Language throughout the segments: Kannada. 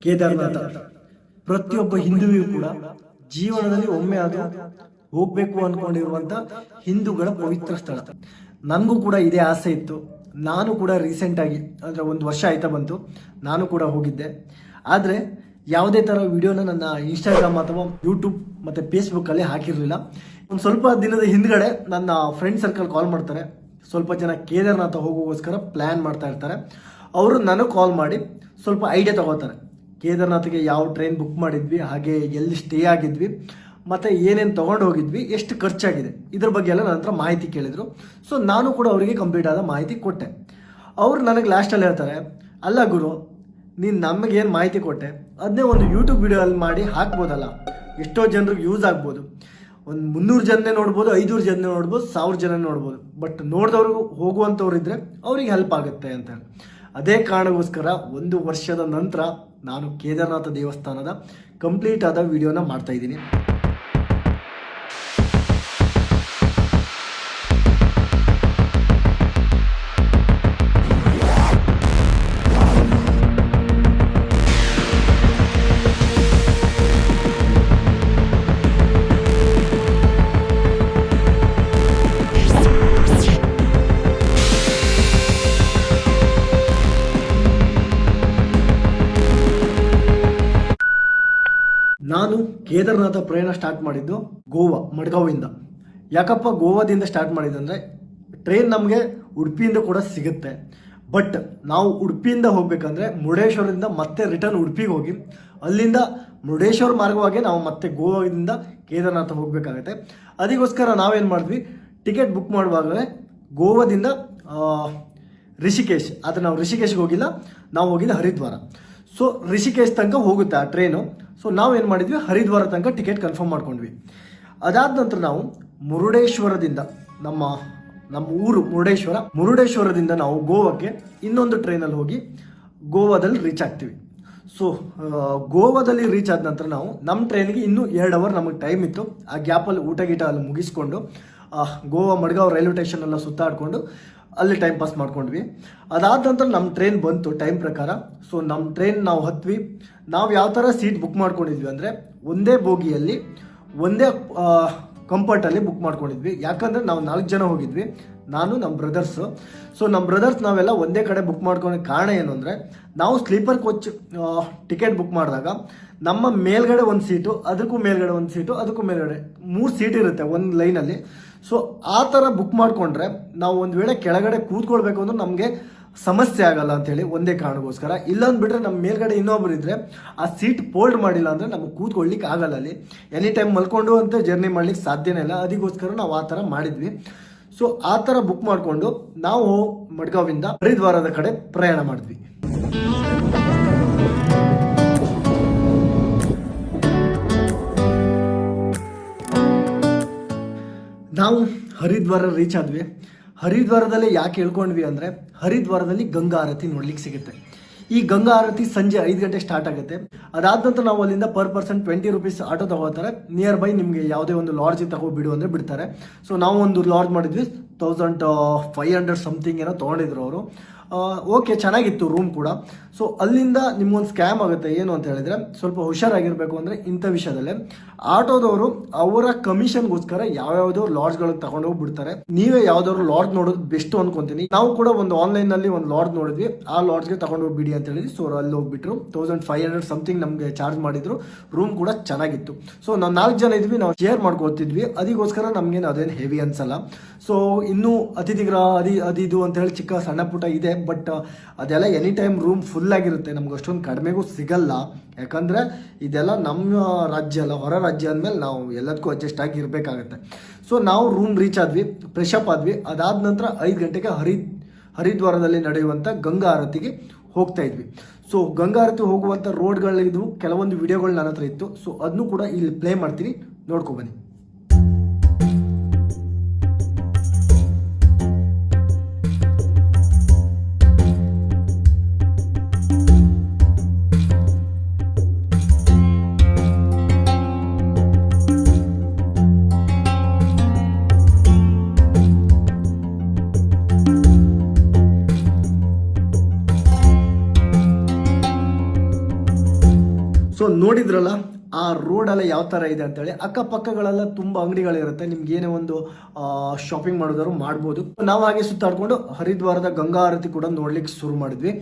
ಕೇದಾರನಾಥ ಪ್ರತಿಯೊಬ್ಬ ಹಿಂದುವಿಗೂ ಕೂಡ ಜೀವನದಲ್ಲಿ ಒಮ್ಮೆ ಅದು ಹೋಗ್ಬೇಕು ಅನ್ಕೊಂಡಿರುವಂತ ಹಿಂದೂಗಳ ಪವಿತ್ರ ಸ್ಥಳ. ನನಗೂ ಕೂಡ ಇದೇ ಆಸೆ ಇತ್ತು. ನಾನು ಕೂಡ ರೀಸೆಂಟ್ ಆಗಿ ಅಂದ್ರೆ 1 ವರ್ಷ ಆಯ್ತಾ ಬಂತು, ನಾನು ಕೂಡ ಹೋಗಿದ್ದೆ. ಆದರೆ ಯಾವುದೇ ತರ ವಿಡಿಯೋನ ನನ್ನ ಇನ್ಸ್ಟಾಗ್ರಾಮ್ ಅಥವಾ ಯೂಟ್ಯೂಬ್ ಮತ್ತೆ ಫೇಸ್ಬುಕ್ ಅಲ್ಲಿ ಹಾಕಿರಲಿಲ್ಲ. ಒಂದು ಸ್ವಲ್ಪ ದಿನದ ಹಿಂದ್ಗಡೆ ನನ್ನ ಫ್ರೆಂಡ್ ಸರ್ಕಲ್ ಕಾಲ್ ಮಾಡ್ತಾರೆ. ಸ್ವಲ್ಪ ಜನ ಕೇದಾರನಾಥ ಹೋಗೋಗೋಸ್ಕರ ಪ್ಲಾನ್ ಮಾಡ್ತಾ ಇರ್ತಾರೆ. ಅವರು ನನಗೆ ಕಾಲ್ ಮಾಡಿ ಸ್ವಲ್ಪ ಐಡಿಯಾ ತಗೋತಾರೆ. ಕೇದಾರನಾಥ್ಗೆ ಯಾವ ಟ್ರೈನ್ ಬುಕ್ ಮಾಡಿದ್ವಿ, ಹಾಗೆ ಎಲ್ಲಿ ಸ್ಟೇ ಆಗಿದ್ವಿ, ಮತ್ತು ಏನೇನು ತೊಗೊಂಡು ಹೋಗಿದ್ವಿ, ಎಷ್ಟು ಖರ್ಚಾಗಿದೆ, ಇದ್ರ ಬಗ್ಗೆ ಎಲ್ಲ ನನ್ನ ಹತ್ರ ಮಾಹಿತಿ ಕೇಳಿದರು. ಸೊ ನಾನು ಕೂಡ ಅವರಿಗೆ ಕಂಪ್ಲೀಟ್ ಆದ ಮಾಹಿತಿ ಕೊಟ್ಟೆ. ಅವರು ನನಗೆ ಲಾಸ್ಟಲ್ಲಿ ಹೇಳ್ತಾರೆ, ಅಲ್ಲ ಗುರು, ನೀನು ನಮಗೇನು ಮಾಹಿತಿ ಕೊಟ್ಟೆ ಅದನ್ನೇ ಒಂದು ಯೂಟ್ಯೂಬ್ ವಿಡಿಯೋ ಅಲ್ಲಿ ಮಾಡಿ ಹಾಕ್ಬೋದಲ್ಲ, ಎಷ್ಟೋ ಜನರಿಗೆ ಯೂಸ್ ಆಗ್ಬೋದು. ಒಂದು 300 ಜನನೇ ನೋಡ್ಬೋದು, 500 ಜನ ನೋಡ್ಬೋದು, 1000 ಜನ ನೋಡ್ಬೋದು. ಬಟ್ ನೋಡಿದವ್ರಿಗೆ ಹೋಗುವಂಥವ್ರು ಇದ್ದರೆ ಅವ್ರಿಗೆ ಹೆಲ್ಪ್ ಆಗುತ್ತೆ ಅಂತ. ಅದೇ ಕಾರಣಕ್ಕೋಸ್ಕರ 1 ವರ್ಷದ ನಂತರ ನಾನು ಕೇದಾರನಾಥ ದೇವಸ್ಥಾನದ ಕಂಪ್ಲೀಟ್ ಆದ ವಿಡಿಯೋನ ಮಾಡ್ತಾ ಇದ್ದೀನಿ. ನಾನು ಕೇದಾರನಾಥ ಪ್ರಯಾಣ ಸ್ಟಾರ್ಟ್ ಮಾಡಿದ್ದು ಗೋವಾ ಮಡ್ಗಾವಿಂದ. ಯಾಕಪ್ಪ ಗೋವಾದಿಂದ ಸ್ಟಾರ್ಟ್ ಮಾಡಿದಂದರೆ, ಟ್ರೈನ್ ನಮಗೆ ಉಡುಪಿಯಿಂದ ಕೂಡ ಸಿಗುತ್ತೆ. ಬಟ್ ನಾವು ಉಡುಪಿಯಿಂದ ಹೋಗ್ಬೇಕಂದ್ರೆ ಮುರುಡೇಶ್ವರದಿಂದ ಮತ್ತೆ ರಿಟರ್ನ್ ಉಡುಪಿಗೆ ಹೋಗಿ ಅಲ್ಲಿಂದ ಮುರುಡೇಶ್ವರ ಮಾರ್ಗವಾಗಿ ನಾವು ಮತ್ತೆ ಗೋವಾದಿಂದ ಕೇದಾರನಾಥ ಹೋಗಬೇಕಾಗತ್ತೆ. ಅದಕ್ಕೋಸ್ಕರ ನಾವೇನು ಮಾಡಿದ್ವಿ, ಟಿಕೆಟ್ ಬುಕ್ ಮಾಡುವಾಗಲೇ ಗೋವಾದಿಂದ ರಿಷಿಕೇಶ್, ಆದರೆ ನಾವು ರಿಷಿಕೇಶ್ಗೆ ಹೋಗಿಲ್ಲ, ನಾವು ಹೋಗಿದ್ದು ಹರಿದ್ವಾರ. ಸೊ ರಿಷಿಕೇಶ್ ತನಕ ಹೋಗುತ್ತೆ ಆ ಟ್ರೈನು. ಸೊ ನಾವೇನು ಮಾಡಿದ್ವಿ, ಹರಿದ್ವಾರ ತನಕ ಟಿಕೆಟ್ ಕನ್ಫರ್ಮ್ ಮಾಡ್ಕೊಂಡ್ವಿ. ಅದಾದ ನಂತರ ನಾವು ಮುರುಡೇಶ್ವರದಿಂದ ನಮ್ಮ ಊರು ಮುರುಡೇಶ್ವರದಿಂದ ನಾವು ಗೋವಾಕ್ಕೆ ಇನ್ನೊಂದು ಟ್ರೈನಲ್ಲಿ ಹೋಗಿ ಗೋವಾದಲ್ಲಿ ರೀಚ್ ಆಗ್ತೀವಿ. ಸೊ ಗೋವಾದಲ್ಲಿ ರೀಚ್ ಆದ ನಂತರ ನಾವು ನಮ್ಮ ಟ್ರೈನ್ಗೆ ಇನ್ನೂ 2 ಅವರ್ ನಮಗೆ ಟೈಮ್ ಇತ್ತು. ಆ ಗ್ಯಾಪಲ್ಲಿ ಊಟ ಗೀಟ ಅಲ್ಲಿ ಮುಗಿಸ್ಕೊಂಡು ಗೋವಾ ಮಡ್ಗಾವ್ ರೈಲ್ವೆ ಸ್ಟೇಷನ್ ಎಲ್ಲ ಸುತ್ತಾಡಿಕೊಂಡು ಅಲ್ಲಿ ಟೈಮ್ ಪಾಸ್ ಮಾಡ್ಕೊಂಡ್ವಿ. ಅದಾದ ನಂತರ ನಮ್ಮ ಟ್ರೈನ್ ಬಂತು ಟೈಮ್ ಪ್ರಕಾರ. ಸೊ ನಮ್ಮ ಟ್ರೈನ್ ನಾವು ಹತ್ವಿ. ನಾವು ಯಾವ ಥರ ಸೀಟ್ ಬುಕ್ ಮಾಡ್ಕೊಂಡಿದ್ವಿ ಅಂದರೆ, ಒಂದೇ ಬೋಗಿಯಲ್ಲಿ ಒಂದೇ ಕಂಫರ್ಟಲ್ಲಿ ಬುಕ್ ಮಾಡ್ಕೊಂಡಿದ್ವಿ. ಯಾಕಂದರೆ ನಾವು 4 ಜನ ಹೋಗಿದ್ವಿ, ನಾನು ನಮ್ಮ ಬ್ರದರ್ಸು. ಸೊ ನಮ್ಮ ಬ್ರದರ್ಸ್ ನಾವೆಲ್ಲ ಒಂದೇ ಕಡೆ ಬುಕ್ ಮಾಡ್ಕೊಂಡ ಕಾರಣ ಏನು ಅಂದರೆ, ನಾವು ಸ್ಲೀಪರ್ ಕೋಚ್ ಟಿಕೆಟ್ ಬುಕ್ ಮಾಡಿದಾಗ ನಮ್ಮ ಮೇಲ್ಗಡೆ ಒಂದು ಸೀಟು, ಅದಕ್ಕೂ ಮೇಲ್ಗಡೆ ಒಂದು ಸೀಟು, ಅದಕ್ಕೂ ಮೇಲ್ಗಡೆ 3 ಸೀಟ್ ಇರುತ್ತೆ ಒಂದು ಲೈನಲ್ಲಿ. ಸೊ ಆ ಥರ ಬುಕ್ ಮಾಡಿಕೊಂಡ್ರೆ ನಾವು ಒಂದು ವೇಳೆ ಕೆಳಗಡೆ ಕೂತ್ಕೊಳ್ಬೇಕು ಅಂದ್ರೆ ನಮಗೆ ಸಮಸ್ಯೆ ಆಗಲ್ಲ ಅಂಥೇಳಿ ಒಂದೇ ಕಾರಣಕ್ಕೋಸ್ಕರ. ಇಲ್ಲಂದ್ಬಿಟ್ರೆ ನಮ್ಮ ಮೇಲ್ಗಡೆ ಇನ್ನೊಬ್ರು ಇದ್ದರೆ ಆ ಸೀಟ್ ಫೋಲ್ಡ್ ಮಾಡಿಲ್ಲ ಅಂದರೆ ನಮಗೆ ಕೂತ್ಕೊಳ್ಳಿಕ್ಕೆ ಆಗಲ್ಲ. ಅಲ್ಲಿ ಎನಿ ಟೈಮ್ ಮಲ್ಕೊಂಡು ಅಂತ ಜರ್ನಿ ಮಾಡ್ಲಿಕ್ಕೆ ಸಾಧ್ಯನೇ ಇಲ್ಲ. ಅದಕ್ಕೋಸ್ಕರ ನಾವು ಆ ಥರ ಮಾಡಿದ್ವಿ. ಸೊ ಆ ಥರ ಬುಕ್ ಮಾಡಿಕೊಂಡು ನಾವು ಮಡ್ಗಾವಿಂದ ಹರಿದ್ವಾರದ ಕಡೆ ಪ್ರಯಾಣ ಮಾಡಿದ್ವಿ. ನಾವು ಹರಿದ್ವಾರ ರೀಚ್ ಆದ್ವಿ. ಹರಿದ್ವಾರದಲ್ಲಿ ಯಾಕೆ ಹೇಳ್ಕೊಂಡ್ವಿ ಅಂದರೆ, ಹರಿದ್ವಾರದಲ್ಲಿ ಗಂಗಾ ಆರತಿ ನೋಡ್ಲಿಕ್ಕೆ ಸಿಗುತ್ತೆ. ಈ ಗಂಗಾ ಆರತಿ ಸಂಜೆ 5 ಗಂಟೆ ಸ್ಟಾರ್ಟ್ ಆಗುತ್ತೆ. ಅದಾದ ನಂತರ ನಾವು ಅಲ್ಲಿಂದ ಪರ್ ಪರ್ಸನ್ 20 ರೂಪೀಸ್ ಆಟೋ ತಗೋತಾರೆ. ನಿಯರ್ ಬೈ ನಿಮಗೆ ಯಾವುದೇ ಒಂದು ಲಾಡ್ಜ್ ತಗೋಬಿಡು ಅಂದರೆ ಬಿಡ್ತಾರೆ. ಸೊ ನಾವು ಒಂದು ಲಾಡ್ಜ್ ಮಾಡಿದ್ವಿ, 1500 ಸಮಥಿಂಗ್ ಏನೋ ತೊಗೊಂಡಿದ್ರು ಅವರು. ಓಕೆ, ಚೆನ್ನಾಗಿತ್ತು ರೂಮ್ ಕೂಡ. ಸೊ ಅಲ್ಲಿಂದ ನಿಮ್ಗೊಂದು ಸ್ಕ್ಯಾಮ್ ಆಗುತ್ತೆ. ಏನು ಅಂತ ಹೇಳಿದ್ರೆ, ಸ್ವಲ್ಪ ಹುಷಾರಾಗಿರ್ಬೇಕು ಅಂದರೆ ಇಂಥ ವಿಷಯದಲ್ಲೇ ಆಟೋದವರು ಅವರ ಕಮಿಷನ್ಗೋಸ್ಕರ ಯಾವ್ಯಾವುದೋ ಲಾಡ್ಜ್ಗಳಿಗೆ ತಗೊಂಡೋಗಿ ಬಿಡ್ತಾರೆ. ನೀವೇ ಯಾವ್ದಾದ್ರು ಲಾಡ್ಜ್ ನೋಡೋದು ಬೆಸ್ಟ್ ಅನ್ಕೊಂತೀನಿ. ನಾವು ಕೂಡ ಒಂದು ಆನ್ಲೈನಲ್ಲಿ ಒಂದು ಲಾಡ್ಜ್ ನೋಡಿದ್ವಿ, ಆ ಲಾಡ್ಜ್ಗೆ ತಗೊಂಡೋಗಿ ಬಿಡಿ ಅಂತ ಹೇಳಿದ್ವಿ. ಸೊ ಅಲ್ಲಿ ಹೋಗ್ಬಿಟ್ರು 1500 ಸಮಥಿಂಗ್ ನಮಗೆ ಚಾರ್ಜ್ ಮಾಡಿದ್ರು. ರೂಮ್ ಕೂಡ ಚೆನ್ನಾಗಿತ್ತು. ಸೊ ನಾವು 4 ಜನ ಇದ್ವಿ, ನಾವು ಶೇರ್ ಮಾಡ್ಕೊತಿದ್ವಿ. ಅದಕ್ಕೋಸ್ಕರ ನಮ್ಗೇನು ಅದೇನು ಹೆವಿ ಅನ್ಸಲ್ಲ. ಸೊ ಇನ್ನೂ ಅತಿಥಿ ಗೃಹ ಅದಿದು ಅಂತ ಹೇಳಿ ಚಿಕ್ಕ ಸಣ್ಣ ಪುಟ್ಟ ಇದೆ. ಬಟ್ ಅದೆಲ್ಲ ಎನಿ ಟೈಮ್ ರೂಮ್ ಫುಲ್ ಆಗಿರುತ್ತೆ, ನಮ್ಗೆ ಅಷ್ಟೊಂದು ಕಡಿಮೆಗೂ ಸಿಗಲ್ಲ. ಯಾಕಂದರೆ ಇದೆಲ್ಲ ನಮ್ಮ ರಾಜ್ಯ ಅಲ್ಲ, ಹೊರ ರಾಜ್ಯ ಅಂದಮೇಲೆ ನಾವು ಎಲ್ಲದಕ್ಕೂ ಅಡ್ಜಸ್ಟ್ ಆಗಿ ಇರಬೇಕಾಗತ್ತೆ. ಸೊ ನಾವು ರೂಮ್ ರೀಚ್ ಆದ್ವಿ, ಫ್ರೆಶಪ್ ಆದ್ವಿ. ಅದಾದ ನಂತರ 5 ಗಂಟೆಗೆ ಹರಿದ್ವಾರದಲ್ಲಿ ನಡೆಯುವಂಥ ಗಂಗಾ ಆರತಿಗೆ ಹೋಗ್ತಾ ಇದ್ವಿ. ಸೊ ಗಂಗಾ ಆರತಿ ಹೋಗುವಂಥ ರೋಡ್ಗಳಿದ್ವು, ಕೆಲವೊಂದು ವಿಡಿಯೋಗಳು ನನ್ನ ಹತ್ರ ಇತ್ತು. ಸೊ ಅದನ್ನು ಕೂಡ ಇಲ್ಲಿ ಪ್ಲೇ ಮಾಡ್ತೀನಿ, ನೋಡ್ಕೊಬನ್ನಿ. ಸೊ ನೋಡಿದ್ರಲ್ಲ ಆ ರೋಡೆಲ್ಲ ಯಾವ ಥರ ಇದೆ ಅಂತೇಳಿ. ಅಕ್ಕಪಕ್ಕಗಳೆಲ್ಲ ತುಂಬ ಅಂಗಡಿಗಳಿರುತ್ತೆ, ನಿಮ್ಗೆ ಏನೇ ಒಂದು ಶಾಪಿಂಗ್ ಮಾಡೋದಾದ್ರು ಮಾಡ್ಬೋದು. ನಾವು ಹಾಗೆ ಸುತ್ತಾಡ್ಕೊಂಡು ಹರಿದ್ವಾರದ ಗಂಗಾ ಆರತಿ ಕೂಡ ನೋಡ್ಲಿಕ್ಕೆ ಶುರು ಮಾಡಿದ್ವಿ.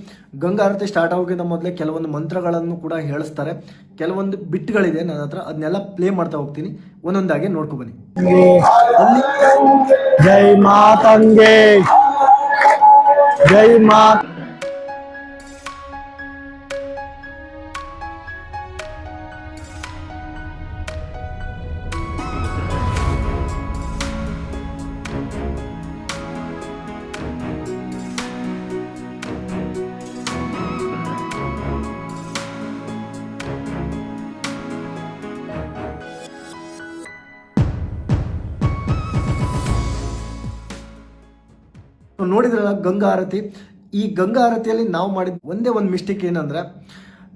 ಗಂಗಾ ಆರತಿ ಸ್ಟಾರ್ಟ್ ಆಗೋಕ್ಕಿಂತ ಮೊದಲೇ ಕೆಲವೊಂದು ಮಂತ್ರಗಳನ್ನು ಕೂಡ ಹೇಳಿಸ್ತಾರೆ, ಕೆಲವೊಂದು ಬಿಟ್ಗಳಿದೆ ನನ್ನ ಹತ್ರ, ಅದನ್ನೆಲ್ಲ ಪ್ಲೇ ಮಾಡ್ತಾ ಹೋಗ್ತೀನಿ, ಒಂದೊಂದಾಗಿ ನೋಡ್ಕೊಬನ್ನಿ. ಜೈ ಮಾತಂಗೆ, ಜೈ ಮಾ. ನೋಡಿದ್ರಲ್ಲ ಗಂಗಾ ಆರತಿ. ಈ ಗಂಗಾ ಆರತಿಯಲ್ಲಿ ನಾವು ಮಾಡಿದ ಒಂದೇ ಒಂದು ಮಿಸ್ಟೇಕ್ ಏನಂದ್ರೆ,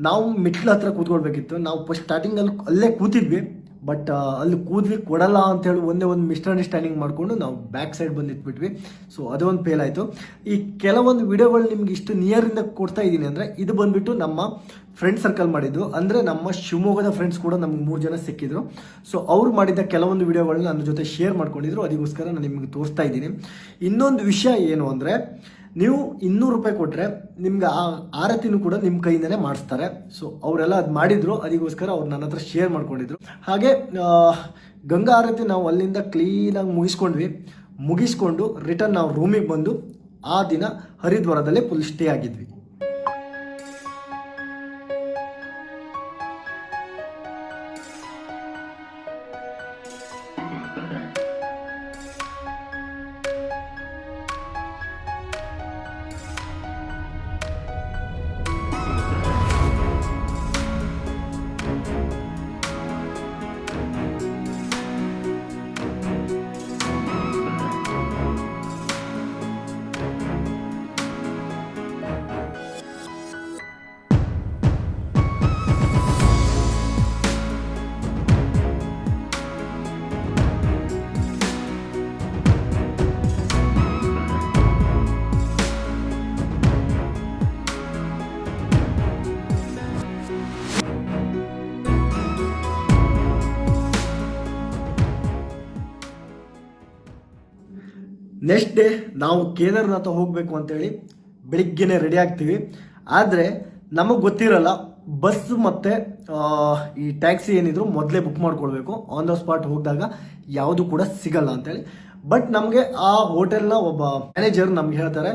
ನಾವು ಮೆಟ್ಲ ಹತ್ರ ಕೂತ್ಕೊಳ್ಬೇಕಿತ್ತು. ನಾವು ಫಸ್ಟ್ ಸ್ಟಾರ್ಟಿಂಗಲ್ಲಿ ಅಲ್ಲೇ ಕೂತಿದ್ವಿ, ಬಟ್ ಅಲ್ಲಿ ಕೂದ್ವಿ ಕೊಡಲ್ಲ ಅಂತೇಳಿ ಒಂದೇ ಒಂದು ಮಿಸ್ಅಂಡರ್ಸ್ಟ್ಯಾಂಡಿಂಗ್ ಮಾಡಿಕೊಂಡು ನಾವು ಬ್ಯಾಕ್ ಸೈಡ್ ಬಂದು ಇಟ್ಬಿಟ್ವಿ. ಸೊ ಅದೊಂದು ಫೇಲ್ ಆಯಿತು. ಈ ಕೆಲವೊಂದು ವಿಡಿಯೋಗಳು ನಿಮ್ಗೆ ಇಷ್ಟು ನಿಯರಿಂದ ಕೊಡ್ತಾ ಇದ್ದೀನಿ ಅಂದರೆ, ಇದು ಬಂದುಬಿಟ್ಟು ನಮ್ಮ ಫ್ರೆಂಡ್ ಸರ್ಕಲ್ ಮಾಡಿದ್ದು. ಅಂದರೆ ನಮ್ಮ ಶಿವಮೊಗ್ಗದ ಫ್ರೆಂಡ್ಸ್ ಕೂಡ ನಮ್ಗೆ 3 ಜನ ಸಿಕ್ಕಿದ್ರು. ಸೊ ಅವ್ರು ಮಾಡಿದ ಕೆಲವೊಂದು ವಿಡಿಯೋಗಳನ್ನ ನನ್ನ ಜೊತೆ ಶೇರ್ ಮಾಡ್ಕೊಂಡಿದ್ರು, ಅದಕ್ಕೋಸ್ಕರ ನಾನು ನಿಮಗೆ ತೋರಿಸ್ತಾ ಇದ್ದೀನಿ. ಇನ್ನೊಂದು ವಿಷಯ ಏನು ಅಂದರೆ, ನೀವು 200 ರೂಪಾಯಿ ಕೊಟ್ಟರೆ ನಿಮ್ಗೆ ಆ ಆರತಿನೂ ಕೂಡ ನಿಮ್ಮ ಕೈಯಿಂದನೇ ಮಾಡಿಸ್ತಾರೆ. ಸೊ ಅವರೆಲ್ಲ ಅದು ಮಾಡಿದ್ರು, ಅದಕ್ಕೋಸ್ಕರ ಅವ್ರು ನನ್ನ ಹತ್ರ ಶೇರ್ ಮಾಡ್ಕೊಂಡಿದ್ರು. ಹಾಗೆ ಗಂಗಾ ಆರತಿ ನಾವು ಅಲ್ಲಿಂದ ಕ್ಲೀನಾಗಿ ಮುಗಿಸ್ಕೊಂಡು ರಿಟರ್ನ್ ನಾವು ರೂಮಿಗೆ ಬಂದು ಆ ದಿನ ಹರಿದ್ವಾರದಲ್ಲೇ ಫುಲ್ ಸ್ಟೇ ಆಗಿದ್ವಿ. ನೆಕ್ಸ್ಟ್ ಡೇ ನಾವು ಕೇದಾರನಾಥ ಹೋಗಬೇಕು ಅಂತೇಳಿ ಬೆಳಿಗ್ಗೆನೆ ರೆಡಿ ಆಗ್ತೀವಿ. ಆದರೆ ನಮಗೆ ಗೊತ್ತಿರಲ್ಲ, ಬಸ್ ಮತ್ತು ಈ ಟ್ಯಾಕ್ಸಿ ಏನಿದ್ರು ಮೊದಲೇ ಬುಕ್ ಮಾಡ್ಕೊಳ್ಬೇಕು. ಆನ್ ದ ಸ್ಪಾಟ್ ಹೋಗಿದಾಗ ಯಾವುದು ಕೂಡ ಸಿಗಲ್ಲ ಅಂತೇಳಿ. ಬಟ್ ನಮಗೆ ಆ ಹೋಟೆಲ್ನ ಒಬ್ಬ ಮ್ಯಾನೇಜರ್ ನಮ್ಗೆ ಹೇಳ್ತಾರೆ,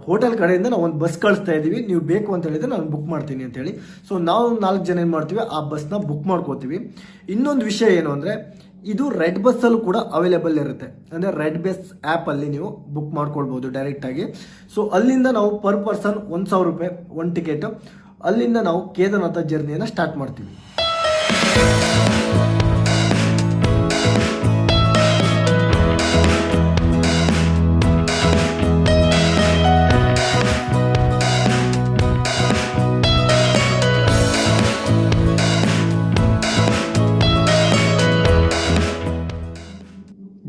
ಹೋಟೆಲ್ ಕಡೆಯಿಂದ ನಾವು ಒಂದು ಬಸ್ ಕಳಿಸ್ತಾ ಇದ್ದೀವಿ, ನೀವು ಬೇಕು ಅಂತ ಹೇಳಿದ್ರೆ ನಾನು ಬುಕ್ ಮಾಡ್ತೀನಿ ಅಂತೇಳಿ. ಸೊ ನಾವು 4 ಜನ ಏನು ಮಾಡ್ತೀವಿ, ಆ ಬಸ್ನ ಬುಕ್ ಮಾಡ್ಕೋತೀವಿ. ಇನ್ನೊಂದು ವಿಷಯ ಏನು ಅಂದರೆ, ಇದು ರೆಡ್ ಬಸ್ಸಲ್ಲೂ ಕೂಡ ಅವೈಲೇಬಲ್ ಇರುತ್ತೆ. ಅಂದರೆ ರೆಡ್ ಬಸ್ ಆ್ಯಪಲ್ಲಿ ನೀವು ಬುಕ್ ಮಾಡ್ಕೊಳ್ಬೋದು ಡೈರೆಕ್ಟಾಗಿ. ಸೊ ಅಲ್ಲಿಂದ ನಾವು ಪರ್ ಪರ್ಸನ್ 1000 ರೂಪಾಯಿ ಒಂದು ಟಿಕೆಟು. ಅಲ್ಲಿಂದ ನಾವು ಕೇದಾರನಾಥ ಜರ್ನಿಯನ್ನು ಸ್ಟಾರ್ಟ್ ಮಾಡ್ತೀವಿ.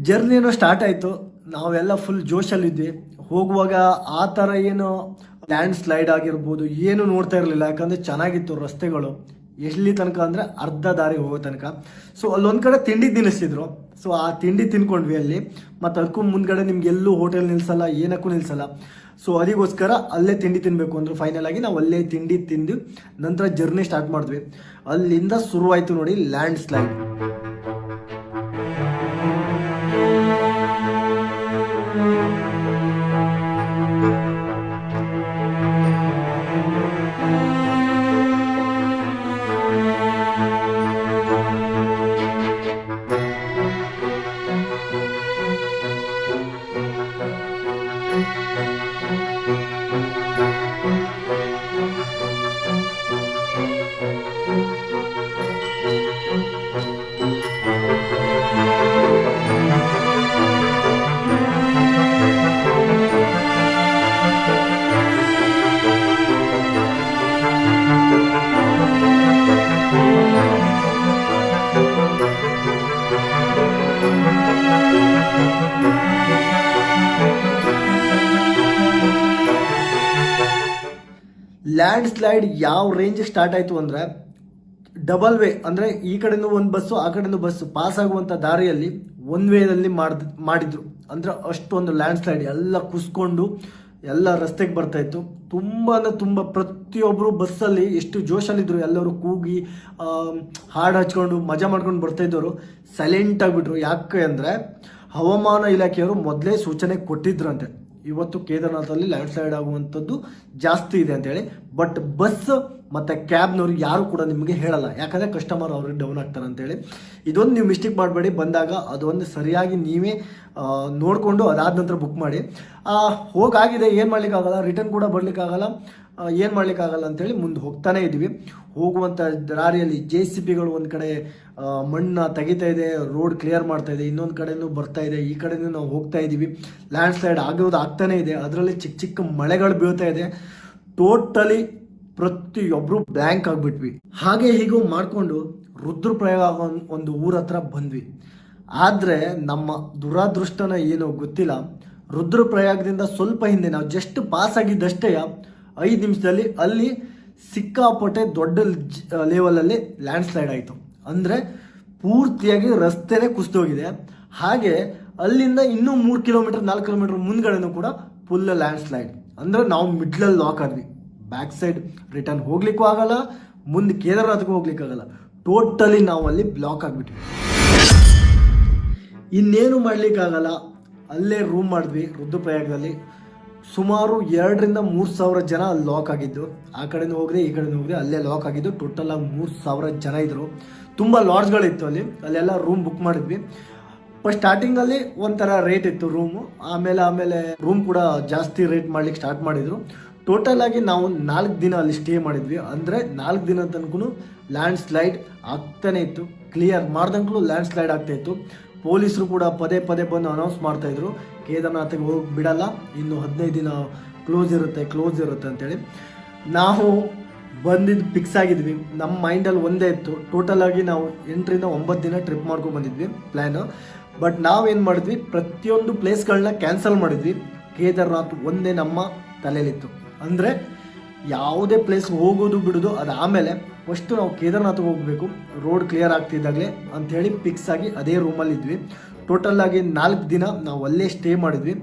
ಜರ್ನಿನೂ ಸ್ಟಾರ್ಟ್ ಆಯಿತು. ನಾವೆಲ್ಲ ಫುಲ್ ಜೋಶಲ್ಲಿದ್ವಿ. ಹೋಗುವಾಗ ಆ ಥರ ಏನು ಲ್ಯಾಂಡ್ ಸ್ಲೈಡ್ ಆಗಿರ್ಬೋದು ಏನು ನೋಡ್ತಾ ಇರಲಿಲ್ಲ, ಯಾಕಂದರೆ ಚೆನ್ನಾಗಿತ್ತು ರಸ್ತೆಗಳು. ಎಲ್ಲಿ ತನಕ ಅಂದರೆ ಅರ್ಧ ದಾರಿ ಹೋಗೋ ತನಕ. ಸೊ ಅಲ್ಲೊಂದು ಕಡೆ ತಿಂಡಿ ತಿನ್ನಿಸ್ತಿದ್ರು. ಸೊ ಆ ತಿಂಡಿ ತಿನ್ಕೊಂಡ್ವಿ ಅಲ್ಲಿ. ಮತ್ತು ಅದಕ್ಕೂ ಮುಂದ್ಗಡೆ ನಿಮ್ಗೆ ಎಲ್ಲೂ ಹೋಟೆಲ್ ನಿಲ್ಲಿಸಲ್ಲ, ಏನಕ್ಕೂ ನಿಲ್ಲಿಸಲ್ಲ. ಸೊ ಅದಕ್ಕೋಸ್ಕರ ಅಲ್ಲೇ ತಿಂಡಿ ತಿನ್ನಬೇಕು ಅಂದರು. ಫೈನಲ್ ಆಗಿ ನಾವು ಅಲ್ಲೇ ತಿಂಡಿ ತಿಂದು ನಂತರ ಜರ್ನಿ ಸ್ಟಾರ್ಟ್ ಮಾಡಿದ್ವಿ. ಅಲ್ಲಿಂದ ಶುರುವಾಯಿತು ನೋಡಿ ಲ್ಯಾಂಡ್ ಸ್ಲೈಡ್. ಲ್ಯಾಂಡ್ ಸ್ಲೈಡ್ ಯಾವ ರೇಂಜ್ ಸ್ಟಾರ್ಟ್ ಆಯಿತು ಅಂದರೆ, ಡಬಲ್ ವೇ ಅಂದರೆ ಈ ಕಡೆನೂ ಒಂದು ಬಸ್ಸು ಆ ಕಡೆನೂ ಬಸ್ಸು ಪಾಸ್ ಆಗುವಂಥ ದಾರಿಯಲ್ಲಿ ಒನ್ ವೇದಲ್ಲಿ ಮಾಡಿದ್ರು. ಅಂದರೆ ಅಷ್ಟೊಂದು ಲ್ಯಾಂಡ್ ಸ್ಲೈಡ್ ಎಲ್ಲ ಕುಸ್ಕೊಂಡು ಎಲ್ಲ ರಸ್ತೆಗೆ ಬರ್ತಾ ಇತ್ತು. ತುಂಬ ಅಂದರೆ ತುಂಬ ಪ್ರತಿಯೊಬ್ಬರು ಬಸ್ಸಲ್ಲಿ ಎಷ್ಟು ಜೋಶಲ್ಲಿದ್ದರು, ಎಲ್ಲರೂ ಕೂಗಿ ಹಾಡು ಹಚ್ಕೊಂಡು ಮಜಾ ಮಾಡ್ಕೊಂಡು ಬರ್ತಾ ಇದ್ದವರು ಸೈಲೆಂಟ್ ಆಗಿಬಿಟ್ರು. ಯಾಕೆ ಅಂದರೆ ಹವಾಮಾನ ಇಲಾಖೆಯವರು ಮೊದಲೇ ಸೂಚನೆ ಕೊಟ್ಟಿದ್ರಂತೆ, ಇವತ್ತು ಕೇದಾರ್ನಾಥಲ್ಲಿ ಲ್ಯಾಂಡ್ ಸ್ಲೈಡ್ ಆಗುವಂಥದ್ದು ಜಾಸ್ತಿ ಇದೆ ಅಂತೇಳಿ. ಬಟ್ ಬಸ್ ಮತ್ತು ಕ್ಯಾಬ್ನವರು ಯಾರು ಕೂಡ ನಿಮಗೆ ಹೇಳಲ್ಲ, ಯಾಕಂದರೆ ಕಸ್ಟಮರ್ ಅವ್ರಿಗೆ ಡೌನ್ ಆಗ್ತಾರೆ ಅಂತೇಳಿ. ಇದೊಂದು ನೀವು ಮಿಸ್ಟೇಕ್ ಮಾಡಬೇಡಿ. ಬಂದಾಗ ಅದೊಂದು ಸರಿಯಾಗಿ ನೀವೇ ನೋಡಿಕೊಂಡು ಅದಾದ ನಂತರ ಬುಕ್ ಮಾಡಿ. ಹೋಗಾಗಿದೆ, ಏನು ಮಾಡಲಿಕ್ಕಾಗಲ್ಲ, ರಿಟರ್ನ್ ಕೂಡ ಬರಲಿಕ್ಕಾಗಲ್ಲ, ಏನು ಮಾಡಲಿಕ್ಕಾಗಲ್ಲ ಅಂತೇಳಿ ಮುಂದೆ ಹೋಗ್ತಾನೇ ಇದ್ವಿ. ಹೋಗುವಂಥ ದಾರಿಯಲ್ಲಿ JCBಗಳು ಒಂದು ಕಡೆ ಮಣ್ಣು ತೆಗಿತಾ ಇದೆ, ರೋಡ್ ಕ್ಲಿಯರ್ ಮಾಡ್ತಾ ಇದೆ, ಇನ್ನೊಂದು ಕಡೆನೂ ಬರ್ತಾ ಇದೆ, ಈ ಕಡೆನೂ ನಾವು ಹೋಗ್ತಾ ಇದ್ದೀವಿ. ಲ್ಯಾಂಡ್ ಸ್ಲೈಡ್ ಆಗೋದು ಆಗ್ತಾನೇ ಇದೆ, ಅದರಲ್ಲಿ ಚಿಕ್ಕ ಚಿಕ್ಕ ಮಳೆಗಳು ಬೀಳ್ತಾ ಇದೆ. ಟೋಟಲಿ ಪ್ರತಿಯೊಬ್ಬರು ಬ್ಲ್ಯಾಂಕ್ ಆಗಿಬಿಟ್ವಿ. ಹಾಗೆ ಹೀಗೂ ಮಾಡಿಕೊಂಡು ರುದ್ರಪ್ರಯಾಗ ಒಂದು ಊರ ಹತ್ರ ಬಂದ್ವಿ. ಆದರೆ ನಮ್ಮ ದುರಾದೃಷ್ಟನ ಏನೋ ಗೊತ್ತಿಲ್ಲ, ರುದ್ರಪ್ರಯಾಗದಿಂದ ಸ್ವಲ್ಪ ಹಿಂದೆ ನಾವು ಜಸ್ಟ್ ಪಾಸ್ ಆಗಿದ್ದಷ್ಟೇ 5 ನಿಮಿಷದಲ್ಲಿ ಅಲ್ಲಿ ಸಿಕ್ಕಾಪಟ್ಟೆ ದೊಡ್ಡ ಲೆವೆಲಲ್ಲಿ ಲ್ಯಾಂಡ್ ಸ್ಲೈಡ್ ಆಯಿತು. ಅಂದರೆ ಪೂರ್ತಿಯಾಗಿ ರಸ್ತೆನೇ ಕುಸಿದೋಗಿದೆ. ಹಾಗೆ ಅಲ್ಲಿಂದ ಇನ್ನೂ 3 ಕಿಲೋಮೀಟರ್ 4 ಕಿಲೋಮೀಟರ್ ಮುಂದ್ಗಡೆನೂ ಕೂಡ ಫುಲ್ ಲ್ಯಾಂಡ್ ಸ್ಲೈಡ್. ಅಂದರೆ ನಾವು ಮಿಡ್ಲಲ್ಲಿ ಲಾಕ್ ಆದ್ವಿ. ಬ್ಯಾಕ್ ಸೈಡ್ ರಿಟರ್ನ್ ಹೋಗ್ಲಿಕ್ಕೂ ಆಗಲ್ಲ, ಮುಂದೆ ಕೇದಾರ್ನಾಥ್ಗೂ ಹೋಗ್ಲಿಕ್ಕಾಗಲ್ಲ. ಟೋಟಲಿ ನಾವು ಅಲ್ಲಿ ಬ್ಲಾಕ್ ಆಗಿಬಿಟ್ವಿ. ಇನ್ನೇನು ಮಾಡಲಿಕ್ಕಾಗಲ್ಲ, ಅಲ್ಲೇ ರೂಮ್ ಮಾಡಿದ್ವಿ ರುದ್ರಪ್ರಯಾಗದಲ್ಲಿ. ಸುಮಾರು 2,000-3,000 ಜನ ಅಲ್ಲಿ ಲಾಕ್ ಆಗಿದ್ದು. ಆ ಕಡೆನೂ ಹೋಗಿದೆ, ಈ ಕಡೆನೂ ಹೋಗಿದೆ, ಅಲ್ಲೇ ಲಾಕ್ ಆಗಿದ್ದು. ಟೋಟಲ್ ಆಗಿ 3,000 ಜನ ಇದ್ದರು. ತುಂಬ ಲಾಡ್ಜ್ಗಳಿತ್ತು ಅಲ್ಲೆಲ್ಲ ರೂಮ್ ಬುಕ್ ಮಾಡಿದ್ವಿ. ಫಸ್ಟ್ ಸ್ಟಾರ್ಟಿಂಗಲ್ಲಿ ಒಂಥರ ರೇಟ್ ಇತ್ತು ರೂಮು, ಆಮೇಲೆ ರೂಮ್ ಕೂಡ ಜಾಸ್ತಿ ರೇಟ್ ಮಾಡ್ಲಿಕ್ಕೆ ಸ್ಟಾರ್ಟ್ ಮಾಡಿದರು. ಟೋಟಲ್ ಆಗಿ ನಾವು 4 ದಿನ ಅಲ್ಲಿ ಸ್ಟೇ ಮಾಡಿದ್ವಿ. ಅಂದರೆ 4 ದಿನ ತನಕ ಲ್ಯಾಂಡ್ ಸ್ಲೈಡ್ ಆಗ್ತಾನೆ ಇತ್ತು. ಕ್ಲಿಯರ್ ಮಾಡ್ದಂಗೂ ಲ್ಯಾಂಡ್ ಸ್ಲೈಡ್ ಆಗ್ತಾ ಇತ್ತು. ಪೊಲೀಸರು ಕೂಡ ಪದೇ ಬಂದು ಅನೌನ್ಸ್ ಮಾಡ್ತಾಯಿದ್ರು, ಕೇದಾರ್ನಾಥ್ಗೆ ಹೋಗಿ ಬಿಡಲ್ಲ, ಇನ್ನು 15 ದಿನ ಕ್ಲೋಸ್ ಇರುತ್ತೆ ಅಂತೇಳಿ. ನಾವು ಬಂದಿದ್ದು ಫಿಕ್ಸ್ ಆಗಿದ್ವಿ. ನಮ್ಮ ಮೈಂಡಲ್ಲಿ ಒಂದೇ ಇತ್ತು, ಟೋಟಲ್ ಆಗಿ ನಾವು 8-9 ದಿನ ಟ್ರಿಪ್ ಮಾಡ್ಕೊಂಡು ಬಂದಿದ್ವಿ ಪ್ಲ್ಯಾನು. ಬಟ್ ನಾವೇನು ಮಾಡಿದ್ವಿ, ಪ್ರತಿಯೊಂದು ಪ್ಲೇಸ್ಗಳನ್ನ ಕ್ಯಾನ್ಸಲ್ ಮಾಡಿದ್ವಿ. ಕೇದಾರ್ನಾಥ್ ಒಂದೇ ನಮ್ಮ ತಲೆಯಲ್ಲಿತ್ತು. ಅಂದರೆ ಯಾವುದೇ ಪ್ಲೇಸ್ ಹೋಗೋದು ಬಿಡೋದು ಅದು ಆಮೇಲೆ, ಫಸ್ಟು ನಾವು ಕೇದಾರ್ನಾಥ್ಗೆ ಹೋಗಬೇಕು, ರೋಡ್ ಕ್ಲಿಯರ್ ಆಗ್ತಿದ್ದಾಗಲೇ ಅಂಥೇಳಿ ಫಿಕ್ಸ್ ಆಗಿ ಅದೇ ರೂಮಲ್ಲಿ ಇದ್ವಿ. ಟೋಟಲ್ ಆಗಿ 4 ದಿನ ನಾವು ಅಲ್ಲೇ ಸ್ಟೇ ಮಾಡಿದ್ವಿ.